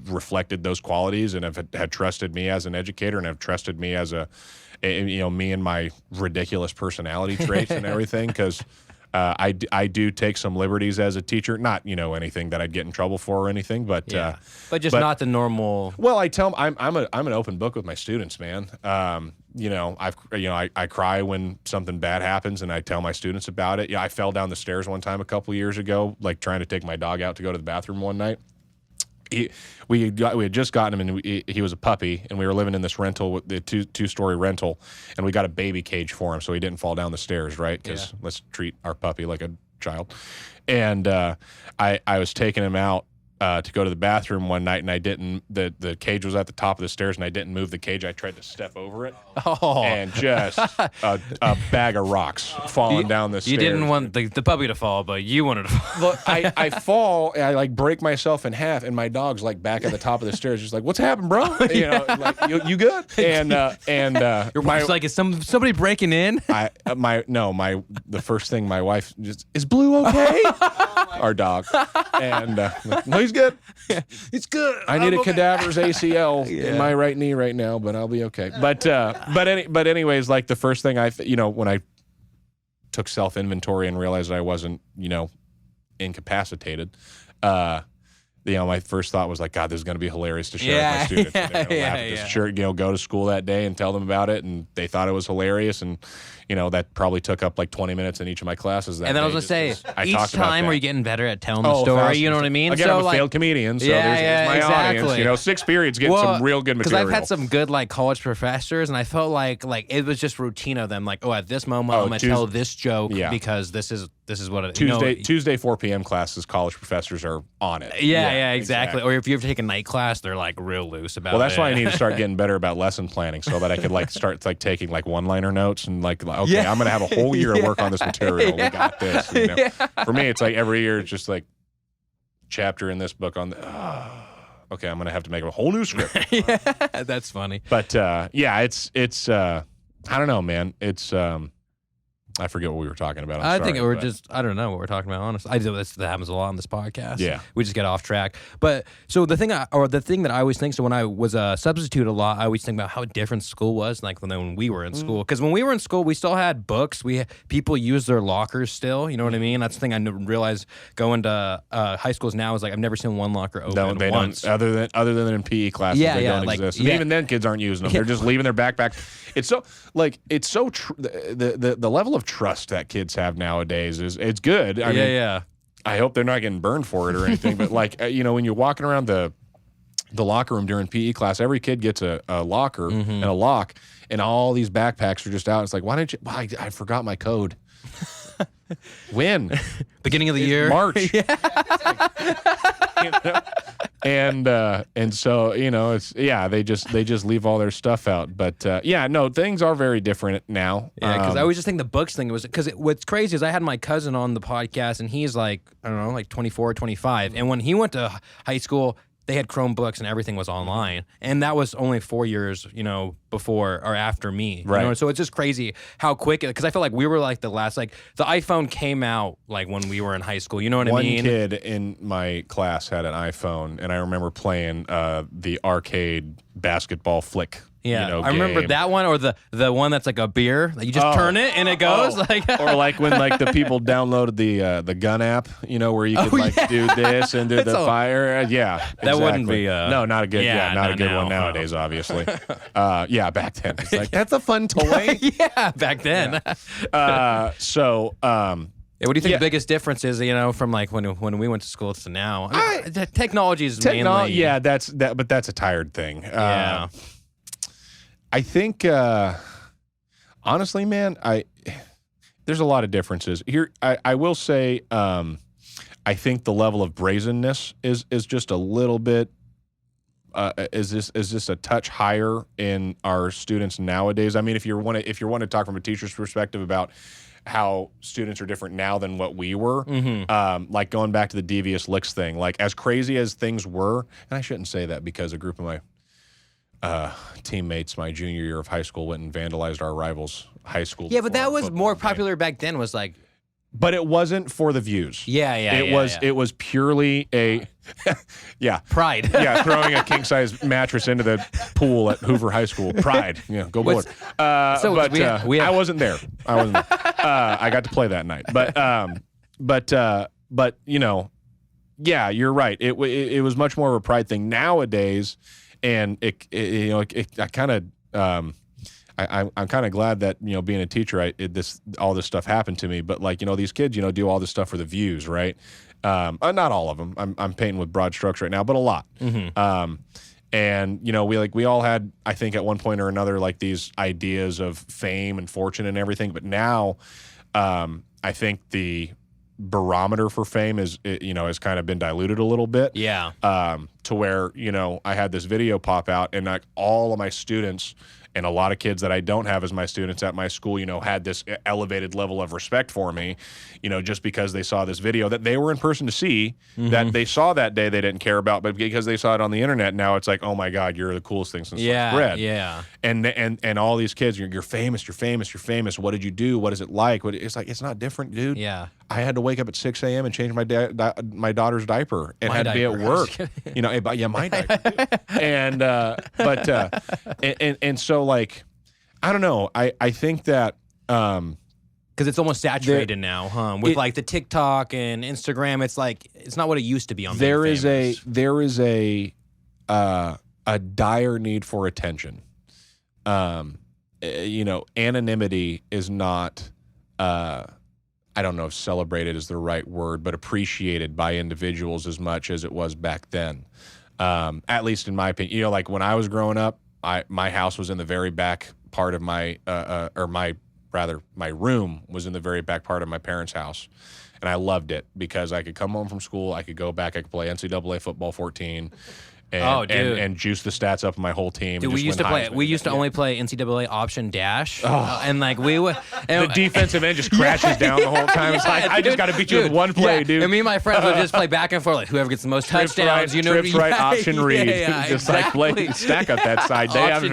[SPEAKER 1] reflected those qualities and have had trusted me as an educator, and have trusted me as me and my ridiculous personality traits and everything, because I do take some liberties as a teacher, not anything that I'd get in trouble for or anything, but
[SPEAKER 4] just not the normal.
[SPEAKER 1] Well, I tell them I'm an open book with my students, man. I cry when something bad happens, and I tell my students about it. I fell down the stairs one time a couple of years ago, like trying to take my dog out to go to the bathroom one night. We had just gotten him, and he was a puppy, and we were living in this rental, with the two-story rental, and we got a baby cage for him so he didn't fall down the stairs, right? Because let's treat our puppy like a child. And I was taking him out to go to the bathroom one night, and I didn't. The cage was at the top of the stairs, and I didn't move the cage. I tried to step over it, and just a bag of rocks falling down the stairs.
[SPEAKER 4] You didn't want the puppy to fall, but you wanted to fall.
[SPEAKER 1] Look, I fall, and I like break myself in half, and my dog's like back at the top of the stairs, just like, "What's happened, bro? Like you good?" And
[SPEAKER 4] Your wife's like, "Is somebody breaking in?"
[SPEAKER 1] The first thing my wife just, "Is Blue okay?" Our dog, and no, he's good.
[SPEAKER 4] It's good.
[SPEAKER 1] I need a cadaver's ACL in my right knee right now, but I'll be okay. But anyways, like the first thing when I took self inventory and realized I wasn't incapacitated, my first thought was like, God, this is going to be hilarious to share with my students. And they're gonna laugh at this. Sure, go to school that day and tell them about it, and they thought it was hilarious, and that probably took up like 20 minutes in each of my classes. That
[SPEAKER 4] And then I
[SPEAKER 1] day,
[SPEAKER 4] was gonna
[SPEAKER 1] just
[SPEAKER 4] say,
[SPEAKER 1] 'cause I
[SPEAKER 4] each
[SPEAKER 1] talked about
[SPEAKER 4] time
[SPEAKER 1] that.
[SPEAKER 4] were you getting better at telling the story? You know what I mean?
[SPEAKER 1] Again,
[SPEAKER 4] so
[SPEAKER 1] I'm a failed comedian, so
[SPEAKER 4] Yeah,
[SPEAKER 1] there's my
[SPEAKER 4] exactly.
[SPEAKER 1] audience. 6 periods getting some real good material.
[SPEAKER 4] Because I've had some good like college professors, and I felt like it was just routine of them. Like, at this moment I'm gonna tell this joke because this is what it
[SPEAKER 1] Tuesday 4 p.m. classes, college professors are on it.
[SPEAKER 4] Yeah, exactly. Or if you ever take a night class, they're like real loose about it.
[SPEAKER 1] Well, that's why I need to start getting better about lesson planning, so that I could start taking one-liner notes and I'm gonna have a whole year to work on this material. We got this. For me, it's like every year, it's just like chapter in this book on okay, I'm gonna have to make a whole new script.
[SPEAKER 4] That's funny.
[SPEAKER 1] But it's I don't know, man. It's I forget what we were talking about.
[SPEAKER 4] I don't know what we're talking about, honestly. I do this. That happens a lot on this podcast.
[SPEAKER 1] Yeah.
[SPEAKER 4] We just get off track. But so the thing that I always think, so when I was a substitute a lot, I always think about how different school was, like when we were in school. Because when we were in school, we still had books. People used their lockers still. You know what I mean? That's the thing I realized going to high schools now is like I've never seen one locker open once.
[SPEAKER 1] Don't, other than in PE classes, they don't exist. And even then, kids aren't using them. They're just leaving their backpack. It's so the level of trust that kids have nowadays it's good. I mean, I hope they're not getting burned for it or anything. But when you're walking around the locker room during PE class, every kid gets a locker and a lock, and all these backpacks are just out. It's like, why didn't you? I forgot my code. When?
[SPEAKER 4] Beginning of the year,
[SPEAKER 1] March. And so it's they just leave all their stuff out. But things are very different now.
[SPEAKER 4] Yeah, because I always just think the books thing was because what's crazy is I had my cousin on the podcast, and he's like, I don't know, like 24, 25, and when he went to high school, they had Chromebooks and everything was online, and that was only 4 years, before or after me.
[SPEAKER 1] Right.
[SPEAKER 4] So it's just crazy how quick, because I feel like we were like the last, like the iPhone came out like when we were in high school. You know what I mean?
[SPEAKER 1] One kid in my class had an iPhone, and I remember playing the arcade basketball flick.
[SPEAKER 4] Yeah, I remember that one, or the one that's like a beer. Like you just turn it and it goes.
[SPEAKER 1] Or like when the people downloaded the gun app, where you could do this and do the fire. Yeah, exactly.
[SPEAKER 4] That wouldn't be
[SPEAKER 1] no, not a good not a good one nowadays, obviously. Back then it's like that's a fun toy.
[SPEAKER 4] Back then.
[SPEAKER 1] Yeah.
[SPEAKER 4] What do you think the biggest difference is, from like when we went to school to now? Technology is mainly.
[SPEAKER 1] Yeah, but that's a tired thing. I think, honestly, man, there's a lot of differences here. I will say, I think the level of brazenness is just a little bit, is this a touch higher in our students nowadays? I mean, if you want to talk from a teacher's perspective about how students are different now than what we were, like going back to the devious licks thing, like as crazy as things were, and I shouldn't say that because a group of my teammates my junior year of high school went and vandalized our rivals' high school.
[SPEAKER 4] Yeah, but that was more popular back then. Was like,
[SPEAKER 1] but it wasn't for the views. It was purely a
[SPEAKER 4] pride.
[SPEAKER 1] Throwing a king size mattress into the pool at Hoover High School. Pride. Go board. I wasn't there. I got to play that night. But you're right. It was much more of a pride thing nowadays. And I'm kind of glad that being a teacher, all this stuff happened to me. But these kids do all this stuff for the views, right? Not all of them. I'm painting with broad strokes right now, but a lot. And we all had, I think, at one point or another, like these ideas of fame and fortune and everything. But now, I think the barometer for fame has kind of been diluted a little bit. To where, I had this video pop out, and like all of my students and a lot of kids that I don't have as my students at my school, had this elevated level of respect for me, just because they saw this video that they were in person to see, that they saw that day they didn't care about, but because they saw it on the internet, now it's like, oh my God, you're the coolest thing since sliced bread. And all these kids, you're famous. What did you do? What is it like? It's like, it's not different, dude.
[SPEAKER 4] Yeah.
[SPEAKER 1] I had to wake up at 6 a.m. and change my daughter's diaper and had to be at work. My diaper. And so, like, I don't know. I think that
[SPEAKER 4] Because it's almost saturated now, huh? With like the TikTok and Instagram, it's like it's not what it used to be on.
[SPEAKER 1] There is a dire need for attention. Anonymity is not. I don't know if celebrated is the right word, but appreciated by individuals as much as it was back then. At least in my opinion, like when I was growing up, my house was in the very back part of my my room was in the very back part of my parents' house. And I loved it because I could come home from school, I could go back, I could play NCAA football 14 and juice the stats up of my whole team.
[SPEAKER 4] Dude, we used to only play NCAA option dash. And like we would
[SPEAKER 1] the defensive end just crashes down the whole time. It's like I just got to beat you with one play, dude.
[SPEAKER 4] And me and my friends would just play back and forth, like whoever gets the most touchdowns,
[SPEAKER 1] trips right, option read. Just like play stack up that side. They haven't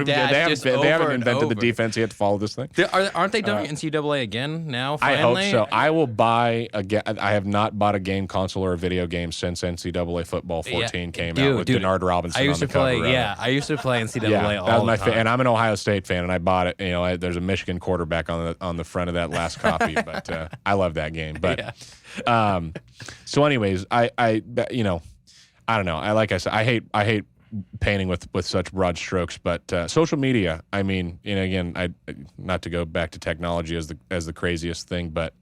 [SPEAKER 1] invented the defense yet to follow this thing.
[SPEAKER 4] Aren't they doing NCAA again now?
[SPEAKER 1] I
[SPEAKER 4] Finally?
[SPEAKER 1] hope so. I will buy I have not bought a game console or a video game since NCAA football 14 came out with Denard Robinson on the cover.
[SPEAKER 4] I used to play NCAA all the time.
[SPEAKER 1] And I'm an Ohio State fan, and I bought it. There's a Michigan quarterback on the front of that last copy, but I love that game. But so, anyways, I don't know. Like I said, I hate painting with such broad strokes, but social media. I mean, again, not to go back to technology as the craziest thing, but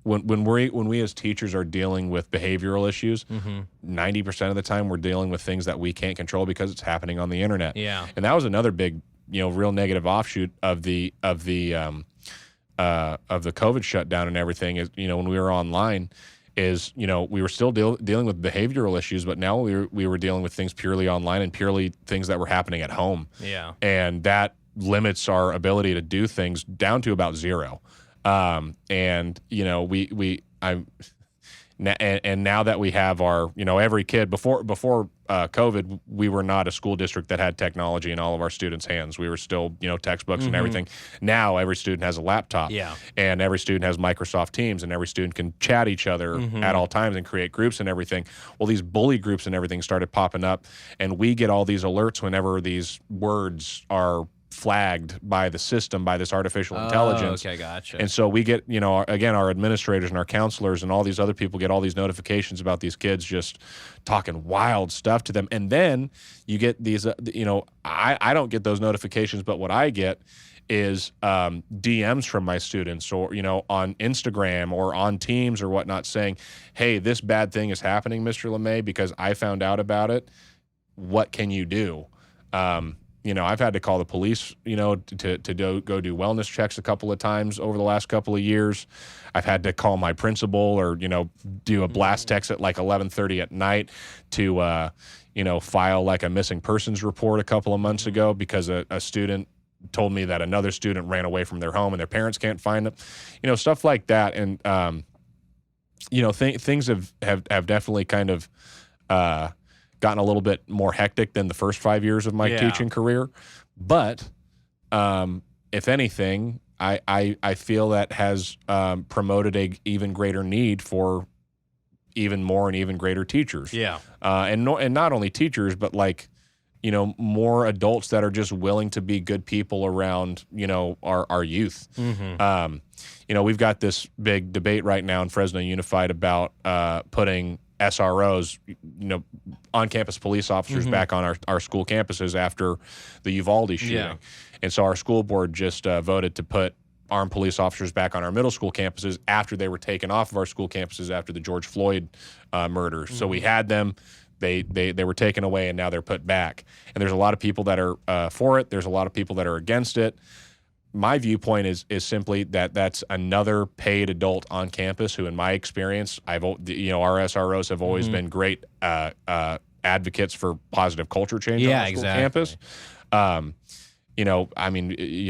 [SPEAKER 1] when we as teachers are dealing with behavioral issues, 90% of the time we're dealing with things that we can't control because it's happening on the internet.
[SPEAKER 4] Yeah.
[SPEAKER 1] And that was another big, real negative offshoot of the COVID shutdown and everything is, when we were online is, we were still dealing with behavioral issues, but now we were dealing with things purely online and purely things that were happening at home.
[SPEAKER 4] Yeah.
[SPEAKER 1] And that limits our ability to do things down to about zero. And now that we have our, every kid before COVID, we were not a school district that had technology in all of our students' hands. We were still, textbooks and everything. Now every student has a laptop, and every student has Microsoft Teams, and every student can chat each other at all times and create groups and everything. Well, these bully groups and everything started popping up, and we get all these alerts whenever these words are flagged by the system, by this artificial intelligence.
[SPEAKER 4] Okay, gotcha.
[SPEAKER 1] And so we get, again, our administrators and our counselors and all these other people get all these notifications about these kids just talking wild stuff to them. And then you get these, I don't get those notifications, but what I get is DMs from my students or, on Instagram or on Teams or whatnot saying, hey, this bad thing is happening, Mr. LeMay, because I found out about it. What can you do? I've had to call the police, to go do wellness checks a couple of times over the last couple of years. I've had to call my principal or, do a blast text at like 11:30 at night to, file like a missing persons report a couple of months ago because a student told me that another student ran away from their home and their parents can't find them, stuff like that. And, things have definitely kind of, gotten a little bit more hectic than the first 5 years of my teaching career. But if anything, I feel that has promoted a even greater need for even more and even greater teachers.
[SPEAKER 4] Yeah.
[SPEAKER 1] And not only teachers, but like, more adults that are just willing to be good people around, our youth. We've got this big debate right now in Fresno Unified about putting SROs, on-campus police officers back on our school campuses after the Uvalde shooting.
[SPEAKER 4] Yeah.
[SPEAKER 1] And so our school board just voted to put armed police officers back on our middle school campuses after they were taken off of our school campuses after the George Floyd murder. So we had them. They were taken away, and now they're put back. And there's a lot of people that are for it. There's a lot of people that are against it. My viewpoint is simply that's another paid adult on campus who, in my experience, our SROs have always been great advocates for positive culture change on the school campus. You'll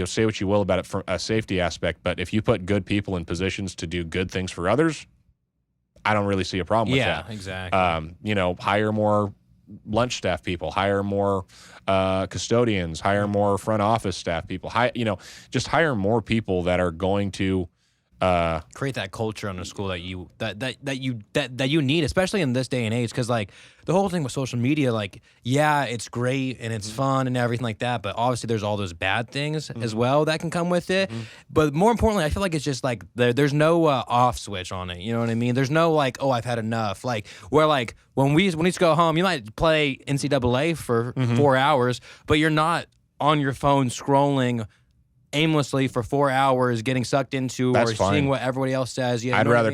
[SPEAKER 1] say what you will about it from a safety aspect, but if you put good people in positions to do good things for others, I don't really see a problem with that.
[SPEAKER 4] Yeah, exactly.
[SPEAKER 1] Hire more lunch staff people, hire more custodians, hire more front office staff people, just hire more people that are going to
[SPEAKER 4] create that culture in the school that you need, especially in this day and age. Because like the whole thing with social media, like yeah, it's great and it's fun and everything like that, but obviously there's all those bad things as well that can come with it. But more importantly, I feel like it's just like there's no off switch on it. You know what I mean? There's no like, oh, I've had enough. Like where like when we used to go home, you might play NCAA for 4 hours, but you're not on your phone scrolling aimlessly for 4 hours, getting sucked into
[SPEAKER 1] That's
[SPEAKER 4] or
[SPEAKER 1] fine.
[SPEAKER 4] seeing what everybody else says. Yeah,
[SPEAKER 1] I'd rather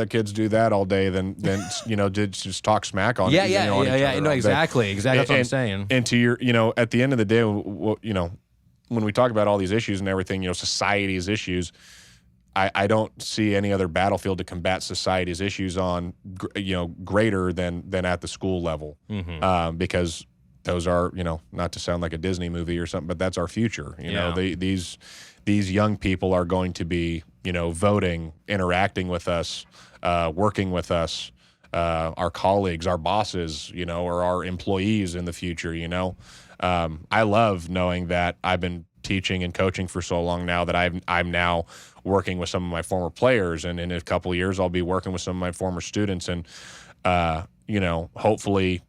[SPEAKER 1] kids do that all day than just talk smack on
[SPEAKER 4] Yeah,
[SPEAKER 1] on each
[SPEAKER 4] yeah.
[SPEAKER 1] other
[SPEAKER 4] No,
[SPEAKER 1] all day.
[SPEAKER 4] exactly. That's what I'm saying.
[SPEAKER 1] And to your, at the end of the day, when we talk about all these issues and everything, society's issues, I don't see any other battlefield to combat society's issues on, greater than at the school level, because those are, not to sound like a Disney movie or something, but that's our future. These young people are going to be, voting, interacting with us, working with us, our colleagues, our bosses, or our employees in the future. I love knowing that I've been teaching and coaching for so long now that I'm now working with some of my former players, and in a couple of years I'll be working with some of my former students, and hopefully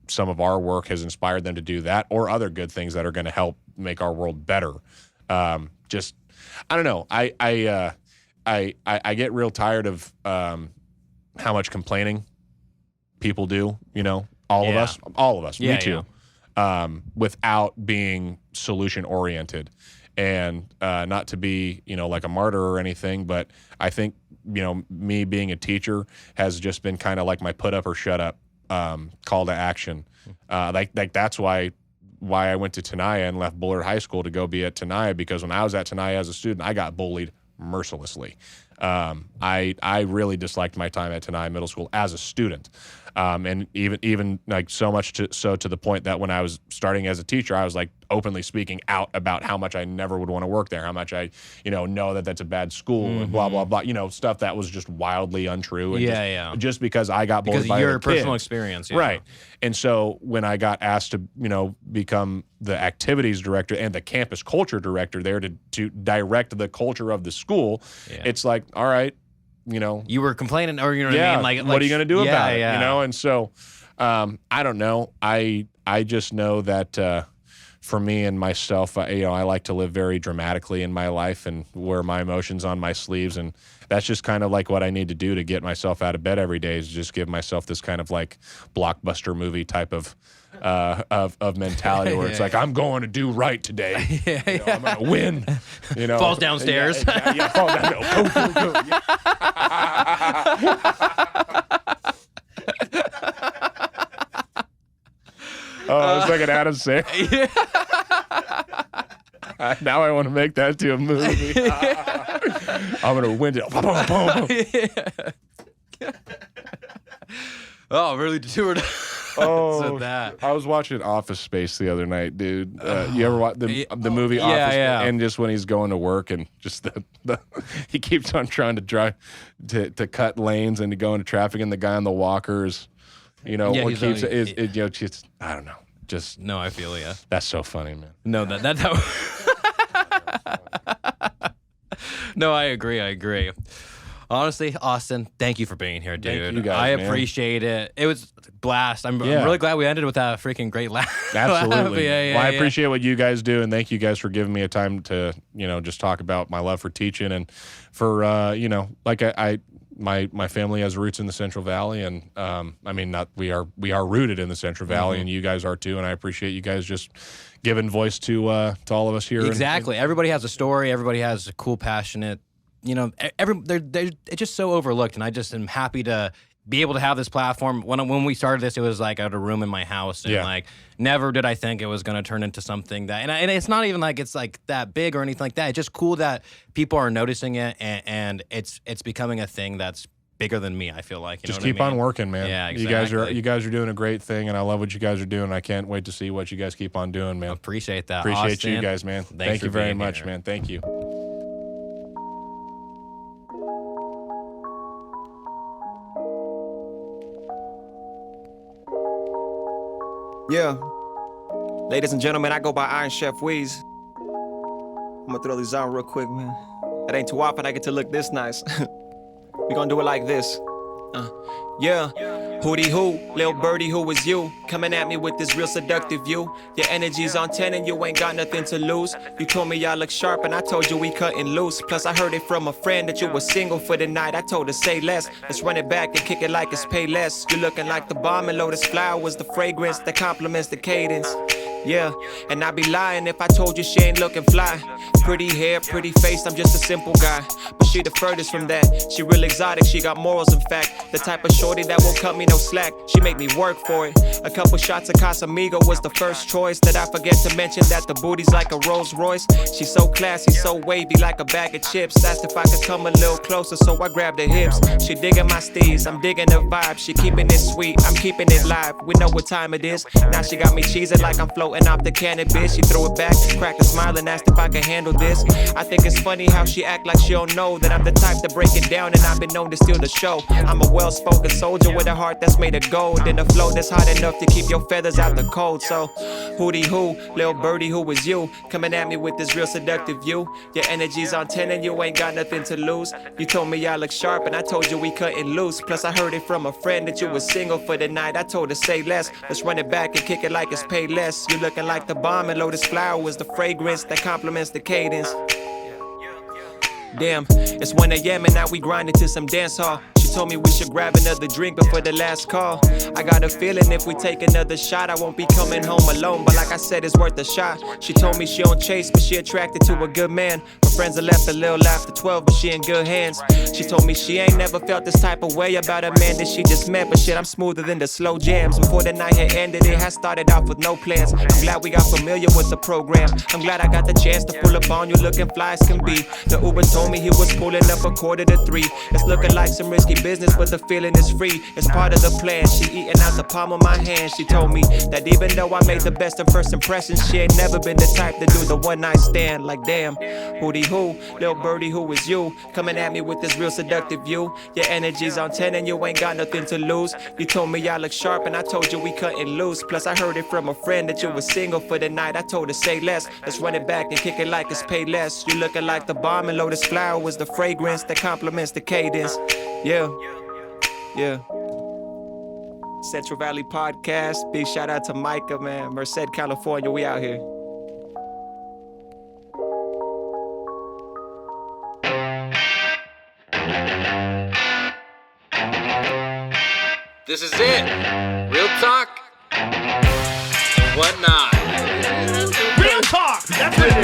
[SPEAKER 1] some of our work has inspired them to do that or other good things that are going to help make our world better. I don't know. I get real tired of how much complaining people do, all of us, me too, without being solution oriented. And not to be, like a martyr or anything, but I think, me being a teacher has just been kind of like my put up or shut up call to action. Like that's why I went to Tenaya and left Bullard High School to go be at Tenaya, because when I was at Tenaya as a student, I got bullied mercilessly. I really disliked my time at Tenaya Middle School as a student. And even like so much to the point that when I was starting as a teacher, I was like openly speaking out about how much I never would want to work there, how much I, know that that's a bad school and blah, blah, blah, stuff that was just wildly untrue. And just because I got bullied by
[SPEAKER 4] your
[SPEAKER 1] other
[SPEAKER 4] personal
[SPEAKER 1] kids.
[SPEAKER 4] experience.
[SPEAKER 1] Right. And so when I got asked to, become the activities director and the campus culture director there to direct the culture of the school, it's like, all right,
[SPEAKER 4] you were complaining, or what I mean? Like,
[SPEAKER 1] what are you going to do about it?
[SPEAKER 4] Yeah.
[SPEAKER 1] And so, I don't know. I just know that for me and myself, I like to live very dramatically in my life and wear my emotions on my sleeves, and that's just kind of like what I need to do to get myself out of bed every day, is just give myself this kind of like blockbuster movie type of mentality where it's like, I'm going to do right today. I'm going to win.
[SPEAKER 4] Falls downstairs.
[SPEAKER 1] Yeah, fall down. Go. Yeah. Oh, it's like an Adam Sandler. Now I want to make that to a movie. I'm going to win it.
[SPEAKER 4] Oh, really?
[SPEAKER 1] Oh,
[SPEAKER 4] that.
[SPEAKER 1] I was watching Office Space the other night, dude. You ever watch the movie Office Space?
[SPEAKER 4] Yeah.
[SPEAKER 1] And just when he's going to work and just he keeps on trying to drive to cut lanes and to go into traffic, and the guy on the walkers, what keeps just, I don't know. Just
[SPEAKER 4] No, I feel ya.
[SPEAKER 1] That's so funny, man.
[SPEAKER 4] No, that No, I agree. Honestly, Austin, thank you for being here, dude.
[SPEAKER 1] Thank you guys,
[SPEAKER 4] I
[SPEAKER 1] man.
[SPEAKER 4] appreciate it. It was a blast. I'm really glad we ended with that freaking great laugh.
[SPEAKER 1] Absolutely.
[SPEAKER 4] Yeah,
[SPEAKER 1] I appreciate what you guys do, and thank you guys for giving me a time to, just talk about my love for teaching, and for, like my family has roots in the Central Valley, and we are rooted in the Central Valley, and you guys are too, and I appreciate you guys just giving voice to all of us here.
[SPEAKER 4] Exactly. Everybody has a story. Everybody has a cool, passionate. They're just so overlooked, and I just am happy to be able to have this platform. When we started this, it was like at a room in my house, and like never did I think it was going to turn into something that. And it's not even like it's like that big or anything like that. It's just cool that people are noticing it, and it's becoming a thing that's bigger than me. I feel like
[SPEAKER 1] just keep on working, man.
[SPEAKER 4] Yeah, exactly.
[SPEAKER 1] You guys are doing a great thing, and I love what you guys are doing. I can't wait to see what you guys keep on doing, man.
[SPEAKER 4] Appreciate that.
[SPEAKER 1] Appreciate
[SPEAKER 4] Austin,
[SPEAKER 1] you guys, man. Thank you very much, man. Thank you.
[SPEAKER 3] Yeah. Ladies and gentlemen, I go by Iron Chef Weeze. I'm gonna throw these out real quick, man. It ain't too often I get to look this nice. We gonna do it like this. Yeah. Hootie hoo, lil' birdie, who is you? Coming at me with this real seductive view. Your energy's on 10 and you ain't got nothing to lose. You told me I look sharp and I told you we cutting loose. Plus I heard it from a friend that you were single for the night. I told her say less, let's run it back and kick it like it's pay less. You looking like the bomb and Lotus flowers, the fragrance that complements the cadence. Yeah, and I'd be lying if I told you she ain't looking fly. Pretty hair, pretty face, I'm just a simple guy. But she the furthest from that. She real exotic, she got morals in fact. The type of shorty that won't cut me no slack. She make me work for it. A couple shots of Casamigo was the first choice. That I forget to mention that the booty's like a Rolls Royce. She's so classy, so wavy like a bag of chips. Asked if I could come a little closer, so I grabbed her hips. She digging my steez, I'm digging the vibe. She keeping it sweet, I'm keeping it live. We know what time it is. Now she got me cheesing like I'm floating off the cannabis. She threw it back, cracked a smile and asked if I could handle this. I think it's funny how she act like she don't know that I'm the type to break it down and I've been known to steal the show. I'm a well-spoken soldier with a heart that's made of gold and a flow that's hot enough to keep your feathers out the cold. So, hootie hoo, lil' birdie, who is you? Coming at me with this real seductive view. Your energy's on 10 and you ain't got nothing to lose. You told me I look sharp and I told you we cutting loose. Plus I heard it from a friend that you was single for the night. I told her say less, let's run it back and kick it like it's pay less. You looking like the bomb and Lotus flowers, the fragrance that complements the cadence. Damn, it's 1 a.m. and now we grinding to some dance hall. She told me we should grab another drink before the last call. I got a feeling if we take another shot, I won't be coming home alone. But like I said, it's worth a shot. She told me she don't chase, but she attracted to a good man. Her friends are left a little after 12, but she in good hands. She told me she ain't never felt this type of way about a man that she just met. But shit, I'm smoother than the slow jams. Before the night had ended, it had started off with no plans. I'm glad we got familiar with the program. I'm glad I got the chance to pull up on you looking fly as can be. The Uber told me he was pulling up 2:45. It's looking like some risky business, but the feeling is free. It's part of the plan. She eating out the palm of my hand. She told me that even though I made the best of first impressions, she ain't never been the type to do the one night stand. Like damn, hootie hoo, lil' birdie, who is you? Coming at me with this real seductive view. Your energy's on 10 and you ain't got nothing to lose. You told me I look sharp and I told you we cutting loose. Plus I heard it from a friend that you was single for the night. I told her say less, let's run it back and kick it like it's pay less. You looking like the bomb and Lotus flowers, the fragrance that complements the cadence. Yeah. Yeah. Central Valley Podcast. Big shout out to Micah, man. Merced, California. We out here.
[SPEAKER 6] This is it. Real talk and whatnot.
[SPEAKER 5] Real talk. That's what